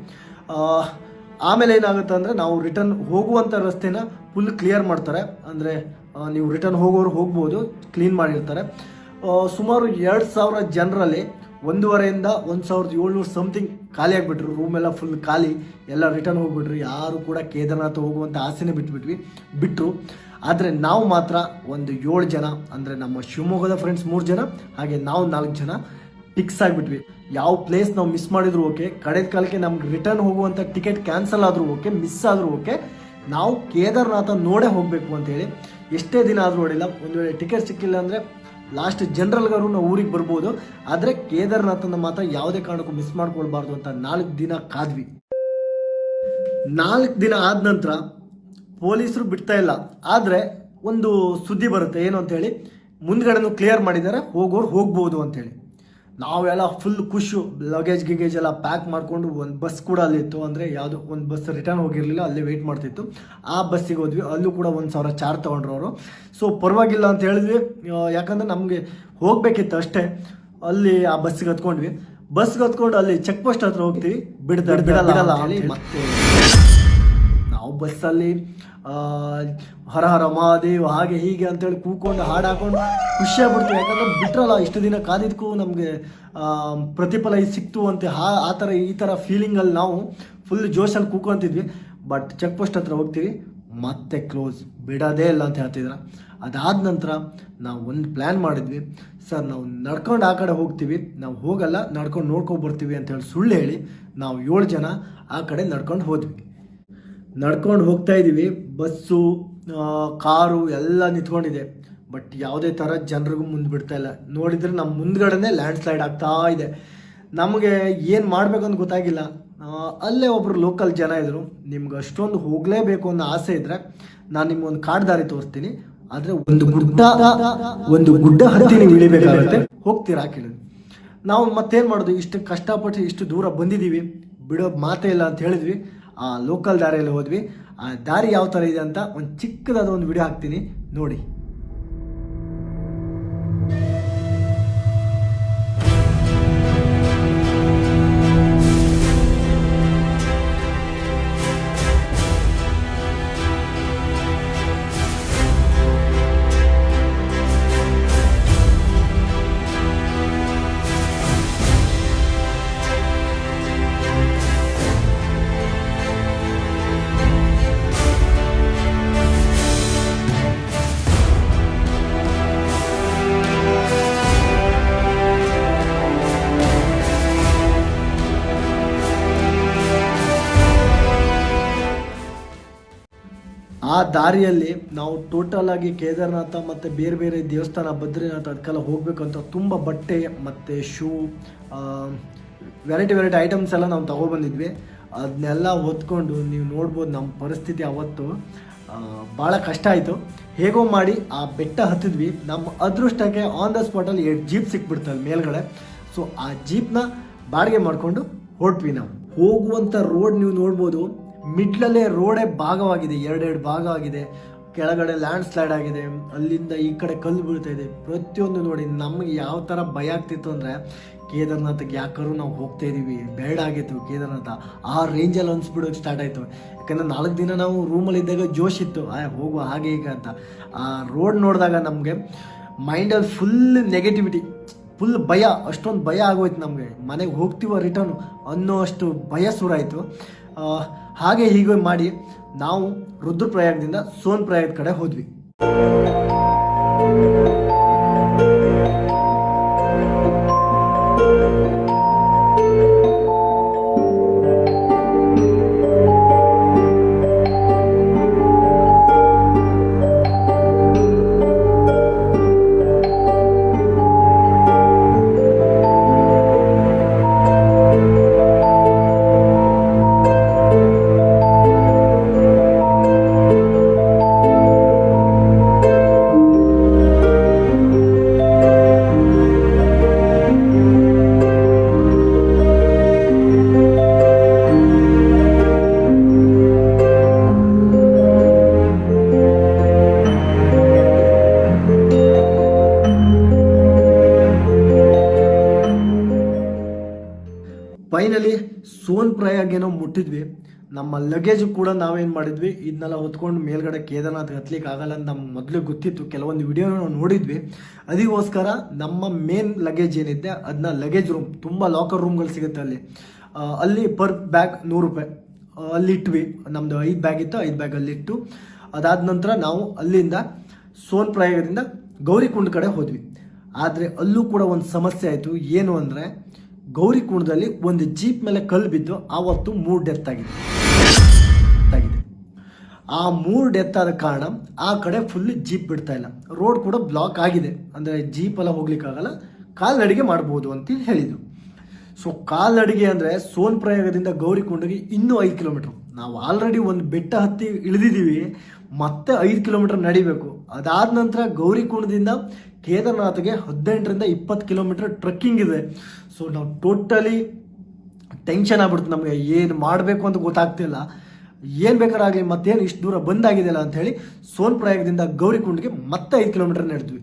ಆಮೇಲೆ ಏನಾಗುತ್ತೆ ಅಂದರೆ, ನಾವು ರಿಟರ್ನ್ ಹೋಗುವಂಥ ರಸ್ತೆನ ಫುಲ್ ಕ್ಲಿಯರ್ ಮಾಡ್ತಾರೆ. ಅಂದರೆ ನೀವು ರಿಟರ್ನ್ ಹೋಗೋರು ಹೋಗ್ಬೋದು, ಕ್ಲೀನ್ ಮಾಡಿರ್ತಾರೆ. ಸುಮಾರು 2,000 ಜನರಲ್ಲಿ 1,500 1,700 ಸಮಥಿಂಗ್ ಖಾಲಿ ಆಗಿಬಿಟ್ರು. ರೂಮೆಲ್ಲ ಫುಲ್ ಖಾಲಿ, ಎಲ್ಲ ರಿಟರ್ನ್ ಹೋಗ್ಬಿಟ್ರು. ಯಾರು ಕೂಡ ಕೇದಾರ್ನಾಥ ಹೋಗುವಂಥ ಆಸೆನೇ ಬಿಟ್ಟರು. ಆದರೆ ನಾವು ಮಾತ್ರ ಒಂದು 7 ಜನ, ಅಂದರೆ ನಮ್ಮ ಶಿವಮೊಗ್ಗದ ಫ್ರೆಂಡ್ಸ್ 3 ಜನ, ಹಾಗೆ ನಾವು 4 ಜನ ಫಿಕ್ಸ್ ಆಗಿಬಿಟ್ವಿ. ಯಾವ ಪ್ಲೇಸ್ ನಾವು ಮಿಸ್ ಮಾಡಿದ್ರು ಓಕೆ, ಕಡೆದ ಕಾಲಕ್ಕೆ ನಮ್ಗೆ ರಿಟರ್ನ್ ಹೋಗುವಂಥ ಟಿಕೆಟ್ ಕ್ಯಾನ್ಸಲ್ ಆದರೂ ಓಕೆ, ಮಿಸ್ ಆದರೂ ಓಕೆ, ನಾವು ಕೇದಾರ್ನಾಥ ನೋಡೇ ಹೋಗಬೇಕು ಅಂತೇಳಿ ಎಷ್ಟೇ ದಿನ ಆದರೂ ನೋಡಿಲ್ಲ. ಒಂದು ವೇಳೆ ಟಿಕೆಟ್ ಸಿಕ್ಕಿಲ್ಲ ಅಂದರೆ ಲಾಸ್ಟ್ ಜನರಲ್ಗಾರು ನಾವು ಊರಿಗೆ ಬರ್ಬೋದು, ಆದರೆ ಕೇದಾರ್ನಾಥನ ಮಾತ್ರ ಯಾವುದೇ ಕಾರಣಕ್ಕೂ ಮಿಸ್ ಮಾಡ್ಕೊಳ್ಬಾರ್ದು ಅಂತ 4 ದಿನ ಕಾದ್ವಿ. 4 ದಿನ ಆದ ನಂತರ ಪೊಲೀಸರು ಬಿಡ್ತಾ ಇಲ್ಲ. ಆದರೆ ಒಂದು ಸುದ್ದಿ ಬರುತ್ತೆ, ಏನು ಅಂತೇಳಿ, ಮುಂದ್ಗಡೆನೂ ಕ್ಲಿಯರ್ ಮಾಡಿದ್ದಾರೆ, ಹೋಗೋರು ಹೋಗ್ಬೋದು ಅಂತೇಳಿ. ನಾವೆಲ್ಲ ಫುಲ್ ಖುಷು. ಲಗೇಜ್ ಎಲ್ಲ ಪ್ಯಾಕ್ ಮಾಡಿಕೊಂಡು, ಒಂದು ಬಸ್ ಕೂಡ ಅಲ್ಲಿತ್ತು. ಅಂದರೆ ಯಾವುದೋ ಒಂದು ಬಸ್ ರಿಟರ್ನ್ ಹೋಗಿರಲಿಲ್ಲ, ಅಲ್ಲೇ ವೆಯ್ಟ್ ಮಾಡ್ತಿತ್ತು. ಆ ಬಸ್ಸಿಗೆ ಹೋದ್ವಿ. ಅಲ್ಲೂ ಕೂಡ 1,000 ಚಾರ್ಜ್ ತೊಗೊಂಡ್ರು ಅವರು. ಸೊ ಪರವಾಗಿಲ್ಲ ಅಂತ ಹೇಳಿದ್ವಿ, ಯಾಕಂದರೆ ನಮಗೆ ಹೋಗಬೇಕಿತ್ತು ಅಷ್ಟೇ. ಅಲ್ಲಿ ಆ ಬಸ್ಸಿಗೆ ಹತ್ಕೊಂಡ್ವಿ. ಬಸ್ಗೆ ಹತ್ಕೊಂಡು ಅಲ್ಲಿ ಚೆಕ್ ಪೋಸ್ಟ್ ಹತ್ರ ಹೋಗ್ತೀವಿ, ಬಿಡಲ್ಲ ಹೇಳಿ ಮತ್ತೆ ನಾವು ಬಸ್ಸಲ್ಲಿ ಹರ ಹರ ಮಹಾದೇವ್ ಹಾಗೆ ಹೀಗೆ ಅಂತೇಳಿ ಕೂಕೊಂಡು ಹಾಡು ಹಾಕೊಂಡು ಖುಷಿಯಾಗ್ಬಿಡ್ತೀವಿ. ಯಾಕಂದ್ರೆ ಬಿಟ್ರಲ್ಲ, ಇಷ್ಟು ದಿನ ಕಾದಿದ್ದಕ್ಕೂ ನಮಗೆ ಪ್ರತಿಫಲ ಸಿಕ್ತು ಅಂತ ಆ ಥರ ಈ ಥರ ಫೀಲಿಂಗಲ್ಲಿ ನಾವು ಫುಲ್ ಜೋಶಲ್ಲಿ ಕೂಕೊಂತಿದ್ವಿ. ಬಟ್ ಚೆಕ್ ಪೋಸ್ಟ್ ಹತ್ರ ಹೋಗ್ತೀವಿ, ಮತ್ತೆ ಕ್ಲೋಸ್, ಬಿಡೋದೇ ಇಲ್ಲ ಅಂತ ಹೇಳ್ತಿದ್ರು. ಅದಾದ ನಂತರ ನಾವು ಒಂದು ಪ್ಲ್ಯಾನ್ ಮಾಡಿದ್ವಿ. ಸರ್, ನಾವು ನಡ್ಕೊಂಡು ಆ ಕಡೆ ಹೋಗ್ತೀವಿ, ನಾವು ಹೋಗಲ್ಲ, ನಡ್ಕೊಂಡು ನೋಡ್ಕೊಂಡು ಬರ್ತೀವಿ ಅಂತೇಳಿ ಸುಳ್ಳು ಹೇಳಿ ನಾವು 7 ಜನ ಆ ಕಡೆ ನಡ್ಕೊಂಡು ಹೋದ್ವಿ. ನಡ್ಕೊಂಡು ಹೋಗ್ತಾ ಇದ್ದೀವಿ. ಬಸ್ಸು, ಕಾರು ಎಲ್ಲ ನಿಂತ್ಕೊಂಡಿದೆ. ಬಟ್ ಯಾವುದೇ ಥರ ಜನರಿಗೂ ಮುಂದೆ ಬಿಡ್ತಾ ಇಲ್ಲ. ನೋಡಿದರೆ ನಮ್ಮ ಮುಂದ್ಗಡೆನೇ ಲ್ಯಾಂಡ್ ಸ್ಲೈಡ್ ಆಗ್ತಾ ಇದೆ. ನಮಗೆ ಏನು ಮಾಡಬೇಕಂತ ಗೊತ್ತಾಗಿಲ್ಲ. ಅಲ್ಲೇ ಒಬ್ಬರು ಲೋಕಲ್ ಜನ ಇದ್ದರು, ನಿಮ್ಗೆ ಅಷ್ಟೊಂದು ಹೋಗಲೇಬೇಕು ಅನ್ನೋ ಆಸೆ ಇದ್ದರೆ ನಾನು ನಿಮ್ಗೊಂದು ಕಾಡು ದಾರಿ ತೋರಿಸ್ತೀನಿ, ಆದರೆ ಒಂದು ಗುಡ್ಡ ಹತ್ತಿ ನೀವು ಇಳಿಬೇಕಾಗುತ್ತೆ, ಹೋಗ್ತೀರಾ ಕೇಳಿದ್ವಿ. ನಾವು ಮತ್ತೇನು ಮಾಡೋದು, ಇಷ್ಟು ಕಷ್ಟಪಟ್ಟು ಇಷ್ಟು ದೂರ ಬಂದಿದ್ದೀವಿ, ಬಿಡೋ ಮಾತೇ ಇಲ್ಲ ಅಂತ ಹೇಳಿದ್ವಿ. ಆ ಲೋಕಲ್ ದಾರಿಯಲ್ಲಿ ಹೋದ್ವಿ. ಆ ದಾರಿ ಯಾವ ಥರ ಇದೆ ಅಂತ ಒಂದು ಚಿಕ್ಕದಾದ ಒಂದು ವಿಡಿಯೋ ಹಾಕ್ತೀನಿ ನೋಡಿ. ಆ ದಾರಿಯಲ್ಲಿ ನಾವು ಟೋಟಲ್ ಆಗಿ ಕೇದಾರನಾಥ ಮತ್ತು ಬೇರೆ ಬೇರೆ ದೇವಸ್ಥಾನ ಬದ್ರಿನಾಥ ಅದಕ್ಕೆಲ್ಲ ಹೋಗ್ಬೇಕಂತ ತುಂಬ ಬಟ್ಟೆ ಮತ್ತು ಶೂ ವೆರೈಟಿ ಐಟಮ್ಸ್ ಎಲ್ಲ ನಾವು ತೊಗೊಬಂದಿದ್ವಿ. ಅದನ್ನೆಲ್ಲ ಹೊತ್ಕೊಂಡು ನೀವು ನೋಡ್ಬೋದು ನಮ್ಮ ಪರಿಸ್ಥಿತಿ ಅವತ್ತು ಭಾಳ ಕಷ್ಟ ಆಯಿತು. ಹೇಗೋ ಮಾಡಿ ಆ ಬೆಟ್ಟ ಹತ್ತಿದ್ವಿ. ನಮ್ಮ ಅದೃಷ್ಟಕ್ಕೆ ಆನ್ ದ ಸ್ಪಾಟಲ್ಲಿ 2 ಜೀಪ್ ಸಿಕ್ಬಿಡ್ತದೆ ಮೇಲ್ಗಡೆ. ಸೊ ಆ ಜೀಪ್ನ ಬಾಡಿಗೆ ಮಾಡಿಕೊಂಡು ಹೊರಟ್ವಿ. ನಾವು ಹೋಗುವಂಥ ರೋಡ್ ನೀವು ನೋಡ್ಬೋದು, ಮಿಡ್ಲಲ್ಲೇ ರೋಡೇ ಭಾಗವಾಗಿದೆ, 2 ಭಾಗ ಆಗಿದೆ. ಕೆಳಗಡೆ ಲ್ಯಾಂಡ್ ಸ್ಲೈಡ್ ಆಗಿದೆ, ಅಲ್ಲಿಂದ ಈ ಕಡೆ ಕಲ್ಲು ಬೀಳ್ತಾ ಇದೆ. ಪ್ರತಿಯೊಂದು ನೋಡಿ ನಮಗೆ ಯಾವ ಥರ ಭಯ ಆಗ್ತಿತ್ತು ಅಂದರೆ ಕೇದಾರ್ನಾಥಕ್ಕೆ ಯಾಕಾದ್ರೂ ನಾವು ಹೋಗ್ತಾ ಇದ್ದೀವಿ, ಬೇಡ ಆಗಿತ್ತು ಕೇದಾರ್ನಾಥ ಆ ರೇಂಜಲ್ಲಿ ಅನ್ಸ್ಬಿಡೋಕೆ ಸ್ಟಾರ್ಟ್ ಆಯಿತು. ಯಾಕಂದರೆ 4 ದಿನ ನಾವು ರೂಮಲ್ಲಿ ಇದ್ದಾಗ ಜೋಶ್ ಇತ್ತು, ಹೋಗುವ ಹಾಗೆ ಈಗ ಅಂತ. ಆ ರೋಡ್ ನೋಡಿದಾಗ ನಮಗೆ ಮೈಂಡಲ್ಲಿ ಫುಲ್ ನೆಗೆಟಿವಿಟಿ, ಫುಲ್ ಭಯ, ಅಷ್ಟೊಂದು ಭಯ ಆಗೋಯ್ತು ನಮಗೆ. ಮನೆಗೆ ಹೋಗ್ತೀವೋ ರಿಟರ್ನು ಅನ್ನೋ ಅಷ್ಟು ಭಯ ಶುರುವಾಯಿತು. ಹಾಗೆ ಹೀಗೆ ಮಾಡಿ ನಾವು ರುದ್ರಪ್ರಯಾಗದಿಂದ ಸೋನ್ಪ್ರಯಾಗ ಕಡೆ ಹೋದ್ವಿ. ಫೈನಲಿ ಸೋನ್ಪ್ರಯಾಗ್ ಏನೋ ಮುಟ್ಟಿದ್ವಿ. ನಮ್ಮ ಲಗೇಜು ಕೂಡ ನಾವೇನು ಮಾಡಿದ್ವಿ, ಇದನ್ನೆಲ್ಲ ಹೊತ್ಕೊಂಡು ಮೇಲ್ಗಡೆ ಕೇದಾರ್ನಾಥ್ ಹತ್ಲಿಕ್ಕೆ ಆಗಲ್ಲ ಅಂತ ನಮ್ಗೆ ಮೊದಲು ಗೊತ್ತಿತ್ತು. ಕೆಲವೊಂದು ವಿಡಿಯೋನ ನಾವು ನೋಡಿದ್ವಿ. ಅದಕ್ಕೋಸ್ಕರ ನಮ್ಮ ಮೇನ್ ಲಗೇಜ್ ಏನಿದೆ ಅದನ್ನ ಲಗೇಜ್ ರೂಮ್, ತುಂಬ ಲಾಕರ್ ರೂಮ್ಗಳು ಸಿಗುತ್ತೆ ಅಲ್ಲಿ ಪರ್ ಬ್ಯಾಗ್ 100 ರೂಪಾಯಿ ಅಲ್ಲಿ ಇಟ್ವಿ. ನಮ್ಮದು 5 ಬ್ಯಾಗ್ ಇತ್ತು, 5 ಬ್ಯಾಗ್ ಅಲ್ಲಿ ಇಟ್ಟು ಅದಾದ ನಂತರ ನಾವು ಅಲ್ಲಿಂದ ಸೋನ್ಪ್ರಯಾಗದಿಂದ ಗೌರಿಕುಂಡ್ ಕಡೆ ಹೋದ್ವಿ. ಆದರೆ ಅಲ್ಲೂ ಕೂಡ ಒಂದು ಸಮಸ್ಯೆ ಆಯಿತು. ಏನು ಅಂದರೆ ಗೌರಿಕುಂಡದಲ್ಲಿ ಒಂದು ಜೀಪ್ ಮೇಲೆ ಕಲ್ಲು ಬಿದ್ದು ಆವತ್ತು 3 ಡೆತ್ ಆಗಿದೆ. ಆ 3 ಡೆತ್ ಆದ ಕಾರಣ ಆ ಕಡೆ ಫುಲ್ ಜೀಪ್ ಬಿಡ್ತಾ ಇಲ್ಲ. ರೋಡ್ ಕೂಡ ಬ್ಲಾಕ್ ಆಗಿದೆ, ಅಂದರೆ ಜೀಪ್ ಎಲ್ಲ ಹೋಗ್ಲಿಕ್ಕಾಗಲ್ಲ, ಕಾಲ್ನಡಿಗೆ ಮಾಡ್ಬೋದು ಅಂತ ಹೇಳಿದರು. ಸೊ ಕಾಲ್ನಡಿಗೆ ಅಂದರೆ ಸೋನ್ಪ್ರಯಾಗದಿಂದ ಗೌರಿಕುಂಡಿಗೆ ಇನ್ನೂ 5 ಕಿಲೋಮೀಟ್ರ್. ನಾವು ಆಲ್ರೆಡಿ ಒಂದು ಬೆಟ್ಟ ಹತ್ತಿ ಇಳಿದಿದ್ದೀವಿ, ಮತ್ತೆ 5 ಕಿಲೋಮೀಟರ್ ನಡಿಬೇಕು. ಅದಾದ ನಂತರ ಗೌರಿಕುಂಡದಿಂದ ಕೇದಾರ್ನಾಥ್ಗೆ 18ರಿಂದ 20 ಕಿಲೋಮೀಟರ್ ಟ್ರೆಕ್ಕಿಂಗ್ ಇದೆ. ಸೊ ನಾವು ಟೋಟಲಿ ಟೆನ್ಷನ್ ಆಗ್ಬಿಡ್ತು, ನಮಗೆ ಏನು ಮಾಡಬೇಕು ಅಂತ ಗೊತ್ತಾಗ್ತಿಲ್ಲ. ಏನು ಬೇಕಾರಾಗಲಿ ಮತ್ತೇನು ಇಷ್ಟು ದೂರ ಬಂದಾಗಿದೆಯಲ್ಲ ಅಂತ ಹೇಳಿ ಸೋನ್ಪ್ರಯಾಗದಿಂದ ಗೌರಿಕುಂಡ್ಗೆ ಮತ್ತೆ 5 ಕಿಲೋಮೀಟರ್ ನಡೆದ್ವಿ.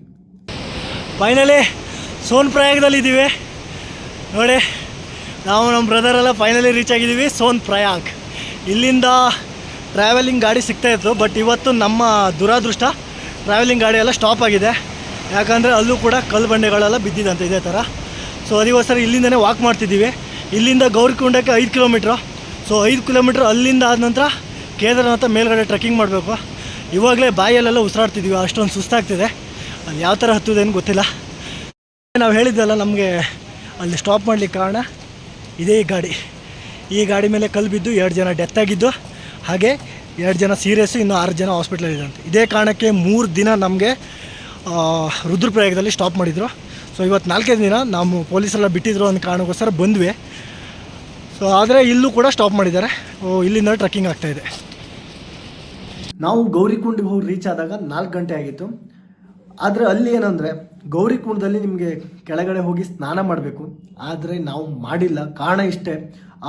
ಫೈನಲಿ ಸೋನ್ಪ್ರಯಾಗದಲ್ಲಿ ಇದ್ದೀವಿ ನೋಡಿ. ನಾವು ನಮ್ಮ ಬ್ರದರೆಲ್ಲ ಫೈನಲಿ ರೀಚ್ ಆಗಿದ್ದೀವಿ ಸೋನ್ಪ್ರಯಾಗ್. ಇಲ್ಲಿಂದ ಟ್ರಾವೆಲಿಂಗ್ ಗಾಡಿ ಸಿಗ್ತಾಯಿತ್ತು, ಬಟ್ ಇವತ್ತು ನಮ್ಮ ದುರಾದೃಷ್ಟ ಟ್ರಾವೆಲಿಂಗ್ ಗಾಡಿ ಎಲ್ಲ ಸ್ಟಾಪ್ ಆಗಿದೆ. ಯಾಕಂದರೆ ಅಲ್ಲೂ ಕೂಡ ಕಲ್ಲು ಬಂಡೆಗಳೆಲ್ಲ ಬಿದ್ದಿದಂತೆ ಇದೇ ಥರ. ಸೊ ಅದಕ್ಕೋಸ್ಕರ ಇಲ್ಲಿಂದನೇ ವಾಕ್ ಮಾಡ್ತಿದ್ದೀವಿ. ಇಲ್ಲಿಂದ ಗೌರಿಕುಂಡಕ್ಕೆ 5 ಕಿಲೋಮೀಟ್ರು. ಸೊ 5 ಕಿಲೋಮೀಟ್ರ್ ಅಲ್ಲಿಂದ ಆದ ನಂತರ ಕೇದಾರ್ನಾಥ ಮೇಲ್ಗಡೆ ಟ್ರೆಕ್ಕಿಂಗ್ ಮಾಡಬೇಕು. ಇವಾಗಲೇ ಬಾಯಲ್ಲೆಲ್ಲ ಉಸಿರಾಡ್ತಿದ್ದೀವಿ, ಅಷ್ಟೊಂದು ಸುಸ್ತಾಗ್ತಿದೆ. ಅಲ್ಲಿ ಯಾವ ಥರ ಹತ್ತೋದೇನು ಗೊತ್ತಿಲ್ಲ. ನಾವು ಹೇಳಿದ್ವಲ್ಲ ನಮಗೆ ಅಲ್ಲಿ ಸ್ಟಾಪ್ ಮಾಡಲಿಕ್ಕೆ ಕಾರಣ ಇದೇ ಗಾಡಿ. ಈ ಗಾಡಿ ಮೇಲೆ ಕಲ್ಲು ಬಿದ್ದು 2 ಜನ ಡೆತ್ ಆಗಿದ್ದು, ಹಾಗೆ 2 ಜನ ಸೀರಿಯಸ್ಸು, ಇನ್ನೂ 6 ಜನ ಹಾಸ್ಪಿಟ್ಲಲ್ಲಿ ಇದ್ದಂತೆ. ಇದೇ ಕಾರಣಕ್ಕೆ 3 ದಿನ ನಮಗೆ ರುದ್ರಪ್ರಯಾಗದಲ್ಲಿ ಸ್ಟಾಪ್ ಮಾಡಿದರು. ಸೊ ಇವತ್ತು 4ನೇ ದಿನ ನಾವು ಪೊಲೀಸೆಲ್ಲ ಬಿಟ್ಟಿದ್ರು ಅನ್ನೋ ಕಾರಣಕ್ಕೋಸ್ಕರ ಬಂದ್ವಿ. ಸೊ ಆದರೆ ಇಲ್ಲೂ ಕೂಡ ಸ್ಟಾಪ್ ಮಾಡಿದ್ದಾರೆ. ಇಲ್ಲಿಂದ ಟ್ರೆಕ್ಕಿಂಗ್ ಆಗ್ತಾಯಿದೆ. ನಾವು ಗೌರಿಕುಂಡಿಗೆ ಹೋಗಿ ರೀಚ್ ಆದಾಗ 4 ಗಂಟೆ ಆಗಿತ್ತು. ಆದರೆ ಅಲ್ಲಿ ಏನಂದರೆ ಗೌರಿಕುಂಡದಲ್ಲಿ ನಿಮಗೆ ಕೆಳಗಡೆ ಹೋಗಿ ಸ್ನಾನ ಮಾಡಬೇಕು, ಆದರೆ ನಾವು ಮಾಡಿಲ್ಲ. ಕಾರಣ ಇಷ್ಟೇ,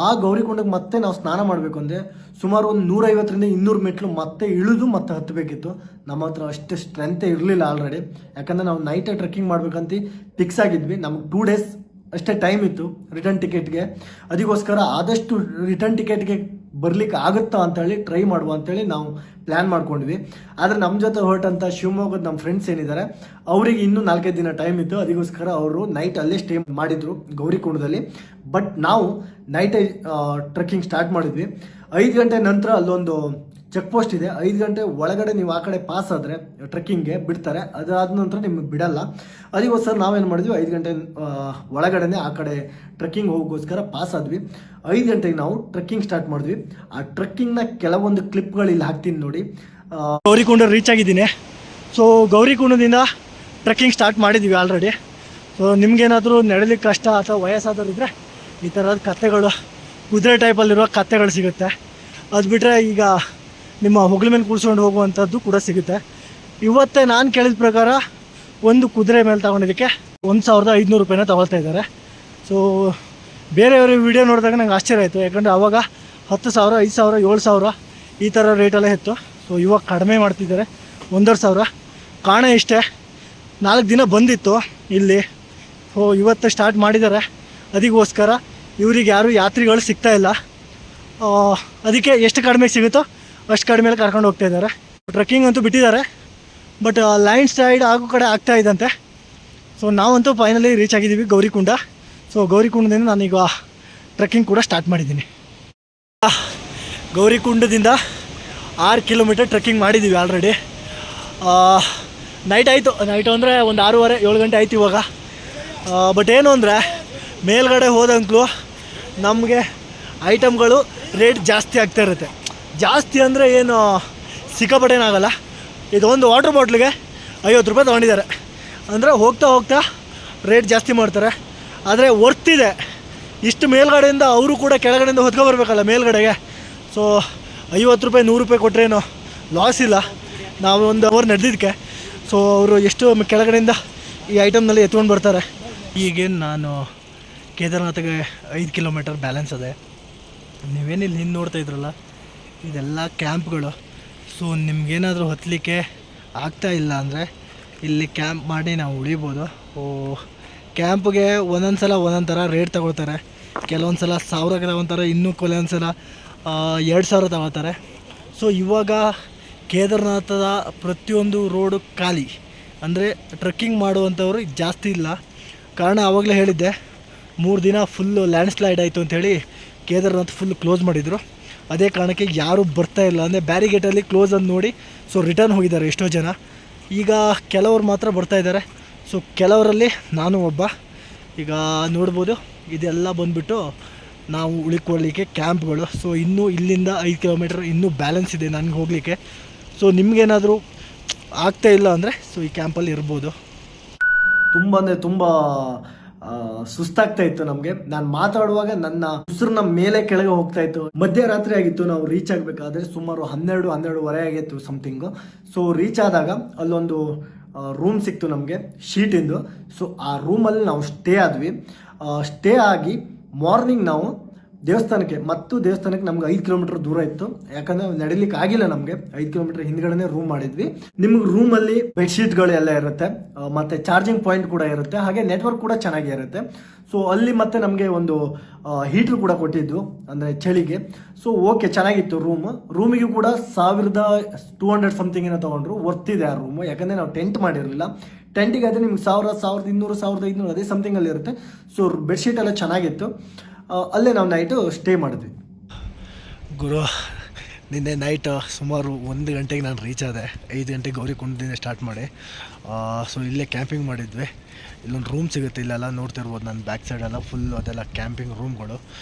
ಆ ಗೌರಿಕುಂಡಕ್ಕೆ ಮತ್ತೆ ನಾವು ಸ್ನಾನ ಮಾಡಬೇಕು ಅಂದರೆ ಸುಮಾರು ಒಂದು 150ರಿಂದ 200 ಮೆಟ್ಲು ಮತ್ತೆ ಇಳಿದು ಮತ್ತೆ ಹತ್ತಬೇಕಿತ್ತು. ನಮ್ಮ ಹತ್ರ ಅಷ್ಟು ಸ್ಟ್ರೆಂತೇ ಇರಲಿಲ್ಲ ಆಲ್ರೆಡಿ. ಯಾಕಂದರೆ ನಾವು ನೈಟೇ ಟ್ರೆಕ್ಕಿಂಗ್ ಮಾಡ್ಬೇಕಂತ ಫಿಕ್ಸ್ ಆಗಿದ್ವಿ. ನಮಗೆ 2 ಡೇಸ್ ಅಷ್ಟೇ ಟೈಮ್ ಇತ್ತು ರಿಟರ್ನ್ ಟಿಕೆಟ್ಗೆ. ಅದಕ್ಕೋಸ್ಕರ ಆದಷ್ಟು ರಿಟರ್ನ್ ಟಿಕೆಟ್ಗೆ ಬರಲಿಕ್ಕೆ ಆಗುತ್ತಾ ಅಂತೇಳಿ ಟ್ರೈ ಮಾಡುವ ಅಂತೇಳಿ ನಾವು ಪ್ಲ್ಯಾನ್ ಮಾಡ್ಕೊಂಡ್ವಿ. ಆದರೆ ನಮ್ಮ ಜೊತೆ ಹೊರಟಂಥ ಶಿವಮೊಗ್ಗದ ನಮ್ಮ ಫ್ರೆಂಡ್ಸ್ ಏನಿದ್ದಾರೆ ಅವರಿಗೆ ಇನ್ನೂ 4-5 ದಿನ ಟೈಮ್ ಇತ್ತು. ಅದಕ್ಕೋಸ್ಕರ ಅವರು ನೈಟ್ ಅಲ್ಲೇ ಸ್ಟೇ ಮಾಡಿದರು ಗೌರಿಕುಂಡದಲ್ಲಿ. ಬಟ್ ನಾವು ನೈಟೇ ಟ್ರೆಕ್ಕಿಂಗ್ ಸ್ಟಾರ್ಟ್ ಮಾಡಿದ್ವಿ. 5 ಗಂಟೆ ನಂತರ ಅಲ್ಲೊಂದು ಚೆಕ್ ಪೋಸ್ಟ್ ಇದೆ. 5 ಗಂಟೆ ಒಳಗಡೆ ನೀವು ಆ ಕಡೆ ಪಾಸ್ ಆದರೆ ಟ್ರೆಕ್ಕಿಂಗ್ಗೆ ಬಿಡ್ತಾರೆ, ಅದಾದ ನಂತರ ನಿಮಗೆ ಬಿಡಲ್ಲ. ಅದಕ್ಕೋಸ್ಕರ ನಾವೇನು ಮಾಡಿದ್ವಿ, 5 ಗಂಟೆ ಒಳಗಡೆ ಆ ಕಡೆ ಟ್ರೆಕ್ಕಿಂಗ್ ಹೋಗೋಕ್ಕೋಸ್ಕರ ಪಾಸ್ ಆದ್ವಿ. 5 ಗಂಟೆಗೆ ನಾವು ಟ್ರೆಕ್ಕಿಂಗ್ ಸ್ಟಾರ್ಟ್ ಮಾಡಿದ್ವಿ. ಆ ಟ್ರೆಕ್ಕಿಂಗ್ನ ಕೆಲವೊಂದು ಕ್ಲಿಪ್ಗಳು ಇಲ್ಲಿ ಹಾಕ್ತೀನಿ ನೋಡಿ. ಗೌರಿಕುಂಡ ರೀಚ್ ಆಗಿದ್ದೀನಿ. ಸೊ ಗೌರಿಕುಂಡದಿಂದ ಟ್ರೆಕ್ಕಿಂಗ್ ಸ್ಟಾರ್ಟ್ ಮಾಡಿದ್ದೀವಿ ಆಲ್ರೆಡಿ. ಸೊ ನಿಮ್ಗೇನಾದರೂ ನಡೆಯಲಿಕ್ಕೆ ಕಷ್ಟ ಅಥವಾ ವಯಸ್ಸಾದವ್ರು ಇದ್ದರೆ ಈ ಥರದ ಕತ್ತೆಗಳು, ಕುದುರೆ ಟೈಪಲ್ಲಿರೋ ಕತ್ತೆಗಳು ಸಿಗುತ್ತೆ. ಅದು ಬಿಟ್ಟರೆ ಈಗ ನಿಮ್ಮ ಹೊಗಳ ಮೇಲೆ ಕೂರಿಸ್ಕೊಂಡು ಹೋಗುವಂಥದ್ದು ಕೂಡ ಸಿಗುತ್ತೆ. ಇವತ್ತೇ ನಾನು ಕೇಳಿದ ಪ್ರಕಾರ ಒಂದು ಕುದುರೆ ಮೇಲೆ ತೊಗೊಂಡಿದ್ದಕ್ಕೆ 1500 ರೂಪಾಯಿನ ತೊಗೊಳ್ತಾ ಇದ್ದಾರೆ. ಸೊ ಬೇರೆಯವ್ರ ವಿಡಿಯೋ ನೋಡಿದಾಗ ನಂಗೆ ಆಶ್ಚರ್ಯ ಆಯಿತು, ಯಾಕಂದರೆ ಆವಾಗ 10,000, 5,000, 7,000 ಈ ಥರ ರೇಟೆಲ್ಲ ಇತ್ತು. ಸೊ ಇವಾಗ ಕಡಿಮೆ ಮಾಡ್ತಿದ್ದಾರೆ, 1,500. ಕಾರಣ ಇಷ್ಟೇ, 4 ದಿನ ಬಂದಿತ್ತು ಇಲ್ಲಿ. ಸೊ ಇವತ್ತು ಸ್ಟಾರ್ಟ್ ಮಾಡಿದ್ದಾರೆ. ಅದಕ್ಕೋಸ್ಕರ ಇವ್ರಿಗೆ ಯಾರು ಯಾತ್ರಿಗಳು ಸಿಗ್ತಾಯಿಲ್ಲ. ಅದಕ್ಕೆ ಎಷ್ಟು ಕಡಿಮೆ ಸಿಗುತ್ತೋ ಅಷ್ಟು ಕಡಿಮೆಯಲ್ಲಿ ಕರ್ಕೊಂಡು ಹೋಗ್ತಾ ಇದ್ದಾರೆ. ಟ್ರೆಕ್ಕಿಂಗ್ ಅಂತೂ ಬಿಟ್ಟಿದ್ದಾರೆ, ಬಟ್ ಲ್ಯಾಂಡ್ ಸ್ಲೈಡ್ ಆಗೋ ಕಡೆ ಆಗ್ತಾ ಇದ್ದಂತೆ. ಸೊ ನಾವಂತೂ ಫೈನಲಿ ರೀಚ್ ಆಗಿದ್ದೀವಿ ಗೌರಿಕುಂಡ. ಸೊ ಗೌರಿಕುಂಡದಿಂದ ನಾನೀಗ ಟ್ರೆಕ್ಕಿಂಗ್ ಕೂಡ ಸ್ಟಾರ್ಟ್ ಮಾಡಿದ್ದೀನಿ. ಗೌರಿಕುಂಡದಿಂದ 6 ಕಿಲೋಮೀಟರ್ ಟ್ರೆಕ್ಕಿಂಗ್ ಮಾಡಿದ್ದೀವಿ ಆಲ್ರೆಡಿ. ನೈಟ್ ಆಯಿತು, ನೈಟು ಅಂದರೆ ಒಂದು 6:30, 7 ಗಂಟೆ ಆಯ್ತು ಇವಾಗ. ಬಟ್ ಏನು ಅಂದರೆ ಮೇಲ್ಗಡೆ ಹೋದಂಕ್ಲೂ ನಮಗೆ ಐಟಮ್ಗಳು ರೇಟ್ ಜಾಸ್ತಿ ಆಗ್ತಾ ಇರುತ್ತೆ. ಜಾಸ್ತಿ ಅಂದರೆ ಏನು ಸಿಕ್ಕಾಪಟ್ಟೇನಾಗಲ್ಲ. ಇದೊಂದು ವಾಟ್ರ್ ಬಾಟ್ಲಿಗೆ 50 ರೂಪಾಯಿ ತೊಗೊಂಡಿದ್ದಾರೆ. ಅಂದರೆ ಹೋಗ್ತಾ ಹೋಗ್ತಾ ರೇಟ್ ಜಾಸ್ತಿ ಮಾಡ್ತಾರೆ. ಆದರೆ ವರ್ತಿದೆ. ಇಷ್ಟು ಮೇಲ್ಗಡೆಯಿಂದ ಅವರು ಕೂಡ ಕೆಳಗಡೆಯಿಂದ ಹೊತ್ಕೊ ಬರಬೇಕಲ್ಲ ಮೇಲ್ಗಡೆಗೆ. ಸೊ 50 ರೂಪಾಯಿ, 100 ರೂಪಾಯಿ ಕೊಟ್ಟರೇನು ಲಾಸ್ ಇಲ್ಲ. ನಾವು 1 ಅವರ್ ನಡೆದಿದ್ದಕ್ಕೆ. ಸೊ ಅವರು ಎಷ್ಟು ಕೆಳಗಡೆಯಿಂದ ಈ ಐಟಮ್ನಲ್ಲಿ ಎತ್ಕೊಂಡು ಬರ್ತಾರೆ. ಈಗೇನು ನಾನು ಕೇದಾರ್ನಾಥ್ಗೆ 5 ಕಿಲೋಮೀಟರ್ ಬ್ಯಾಲೆನ್ಸ್ ಅದೇ. ನೀವೇನಿಲ್ಲಿ ಹಿಂದೆ ನೋಡ್ತಾ ಇದ್ರಲ್ಲ, ಇದೆಲ್ಲ ಕ್ಯಾಂಪ್ಗಳು. ಸೊ ನಿಮ್ಗೇನಾದರೂ ಹತ್ತಲಿಕ್ಕೆ ಆಗ್ತಾ ಇಲ್ಲ ಅಂದರೆ ಇಲ್ಲಿ ಕ್ಯಾಂಪ್ ಮಾಡಿ ನಾವು ಉಳಿಬೋದು. ಕ್ಯಾಂಪ್ಗೆ ಒಂದೊಂದು ಸಲ ಒಂದೊಂದು ಥರ ರೇಟ್ ತಗೊಳ್ತಾರೆ. ಕೆಲವೊಂದು ಸಲ 1,000ಕ್ಕೆ ತಗೊತಾರೆ, ಇನ್ನೂ ಕೆಲವೊಂದು ಸಲ 2,000 ತಗೋತಾರೆ. ಸೊ ಇವಾಗ ಕೇದಾರ್ನಾಥದ ಪ್ರತಿಯೊಂದು ರೋಡು ಖಾಲಿ, ಅಂದರೆ ಟ್ರೆಕ್ಕಿಂಗ್ ಮಾಡುವಂಥವ್ರು ಜಾಸ್ತಿ ಇಲ್ಲ. ಕಾರಣ ಆವಾಗಲೇ ಹೇಳಿದ್ದೆ, 3 ದಿನ ಫುಲ್ಲು ಲ್ಯಾಂಡ್ ಸ್ಲೈಡ್ ಆಯಿತು ಅಂಥೇಳಿ ಕೇದಾರ್ನಾಥ್ ಫುಲ್ ಕ್ಲೋಸ್ ಮಾಡಿದರು. ಅದೇ ಕಾರಣಕ್ಕೆ ಯಾರೂ ಬರ್ತಾ ಇಲ್ಲ. ಅಂದರೆ ಬ್ಯಾರಿಗೇಟಲ್ಲಿ ಕ್ಲೋಸ್ ಅಂತ ನೋಡಿ ಸೊ ರಿಟರ್ನ್ ಹೋಗಿದ್ದಾರೆ ಎಷ್ಟೋ ಜನ. ಈಗ ಕೆಲವರು ಮಾತ್ರ ಬರ್ತಾ ಇದ್ದಾರೆ. ಸೊ ಕೆಲವರಲ್ಲಿ ನಾನು ಒಬ್ಬ. ಈಗ ನೋಡ್ಬೋದು, ಇದೆಲ್ಲ ಬಂದುಬಿಟ್ಟು ನಾವು ಉಳ್ಕೊಳ್ಳಿಕ್ಕೆ ಕ್ಯಾಂಪ್ಗಳು. ಸೊ ಇನ್ನೂ ಇಲ್ಲಿಂದ 5 ಕಿಲೋಮೀಟರ್ ಇನ್ನೂ ಬ್ಯಾಲೆನ್ಸ್ ಇದೆ ನನಗೆ ಹೋಗಲಿಕ್ಕೆ. ಸೊ ನಿಮಗೇನಾದರೂ ಆಗ್ತಾ ಇಲ್ಲ ಅಂದರೆ ಸೊ ಈ ಕ್ಯಾಂಪಲ್ಲಿ ಇರ್ಬೋದು. ತುಂಬ ಅಂದರೆ ತುಂಬ ಸುಸ್ತಾಗ್ತಾ ಇತ್ತು ನಮಗೆ. ನಾನು ಮಾತಾಡುವಾಗ ನನ್ನ ಉಸಿರನ್ನ ಮೇಲೆ ಕೆಳಗೆ ಹೋಗ್ತಾ ಇತ್ತು. ಮಧ್ಯರಾತ್ರಿ ಆಗಿತ್ತು, ನಾವು ರೀಚ್ ಆಗಬೇಕಾದ್ರೆ ಸುಮಾರು 12-12:30 ಆಗಿತ್ತು ಸಮಥಿಂಗು. ಸೊ ರೀಚ್ ಆದಾಗ ಅಲ್ಲೊಂದು ರೂಮ್ ಸಿಕ್ತು ನಮಗೆ ಶೀಟಿಂದು. ಸೊ ಆ ರೂಮಲ್ಲಿ ನಾವು ಸ್ಟೇ ಆದ್ವಿ. ಸ್ಟೇ ಆಗಿ ಮಾರ್ನಿಂಗ್ ನಾವು ದೇವಸ್ಥಾನಕ್ಕೆ ನಮ್ಗೆ 5 ಕಿಲೋಮೀಟರ್ ದೂರ ಇತ್ತು. ಯಾಕಂದ್ರೆ ನಡಿಲಿಕ್ಕೆ ಆಗಿಲ್ಲ ನಮಗೆ. 5 ಕಿಲೋಮೀಟರ್ ಹಿಂದ್ಗಡೆನೆ ರೂಮ್ ಮಾಡಿದ್ವಿ. ನಿಮ್ಗೆ ರೂಮಲ್ಲಿ ಬೆಡ್ಶೀಟ್ಗಳು ಎಲ್ಲ ಇರುತ್ತೆ, ಮತ್ತೆ ಚಾರ್ಜಿಂಗ್ ಪಾಯಿಂಟ್ ಕೂಡ ಇರುತ್ತೆ, ಹಾಗೆ ನೆಟ್ವರ್ಕ್ ಕೂಡ ಚೆನ್ನಾಗಿ ಇರುತ್ತೆ. ಸೊ ಅಲ್ಲಿ ಮತ್ತೆ ನಮಗೆ ಒಂದು ಹೀಟ್ರ್ ಕೂಡ ಕೊಟ್ಟಿದ್ದು, ಅಂದರೆ ಚಳಿಗೆ. ಸೊ ಓಕೆ, ಚೆನ್ನಾಗಿತ್ತು ರೂಮಿಗೂ ಕೂಡ 1,200 ಸಮಥಿಂಗ್ ಏನೋ ತೊಗೊಂಡ್ರು. ವರ್ತಿದೆ ಆ ರೂಮು, ಯಾಕಂದರೆ ನಾವು ಟೆಂಟ್ ಮಾಡಿರಲಿಲ್ಲ. ಟೆಂಟಿಗೆ ಆದರೆ ನಿಮ್ಗೆ 1,000, 1,200, 1,500 ಅದೇ ಸಮಥಿಂಗಲ್ಲಿ ಇರುತ್ತೆ. ಸೊ ಬೆಡ್ಶೀಟ್ ಎಲ್ಲ ಚೆನ್ನಾಗಿತ್ತು. ಅಲ್ಲೇ ನಾವು ನೈಟು ಸ್ಟೇ ಮಾಡಿದ್ವಿ. ಗುರು, ನಿನ್ನೆ ನೈಟ್ ಸುಮಾರು 1 ಗಂಟೆಗೆ ನಾನು ರೀಚ್ ಆದೆ. 5 ಗಂಟೆಗೆ ಗೌರಿಕುಂಡದಿಂದ ಸ್ಟಾರ್ಟ್ ಮಾಡಿ ಸೊ ಇಲ್ಲೇ ಕ್ಯಾಂಪಿಂಗ್ ಮಾಡಿದ್ವಿ. ಇಲ್ಲೊಂದು ರೂಮ್ ಸಿಗುತ್ತೆ, ಇಲ್ಲೆಲ್ಲ ನೋಡ್ತಿರ್ಬೋದು ನನ್ನ ಬ್ಯಾಕ್ ಸೈಡೆಲ್ಲ ಫುಲ್ಲು ಅದೆಲ್ಲ ಕ್ಯಾಂಪಿಂಗ್ ರೂಮ್ಗಳು.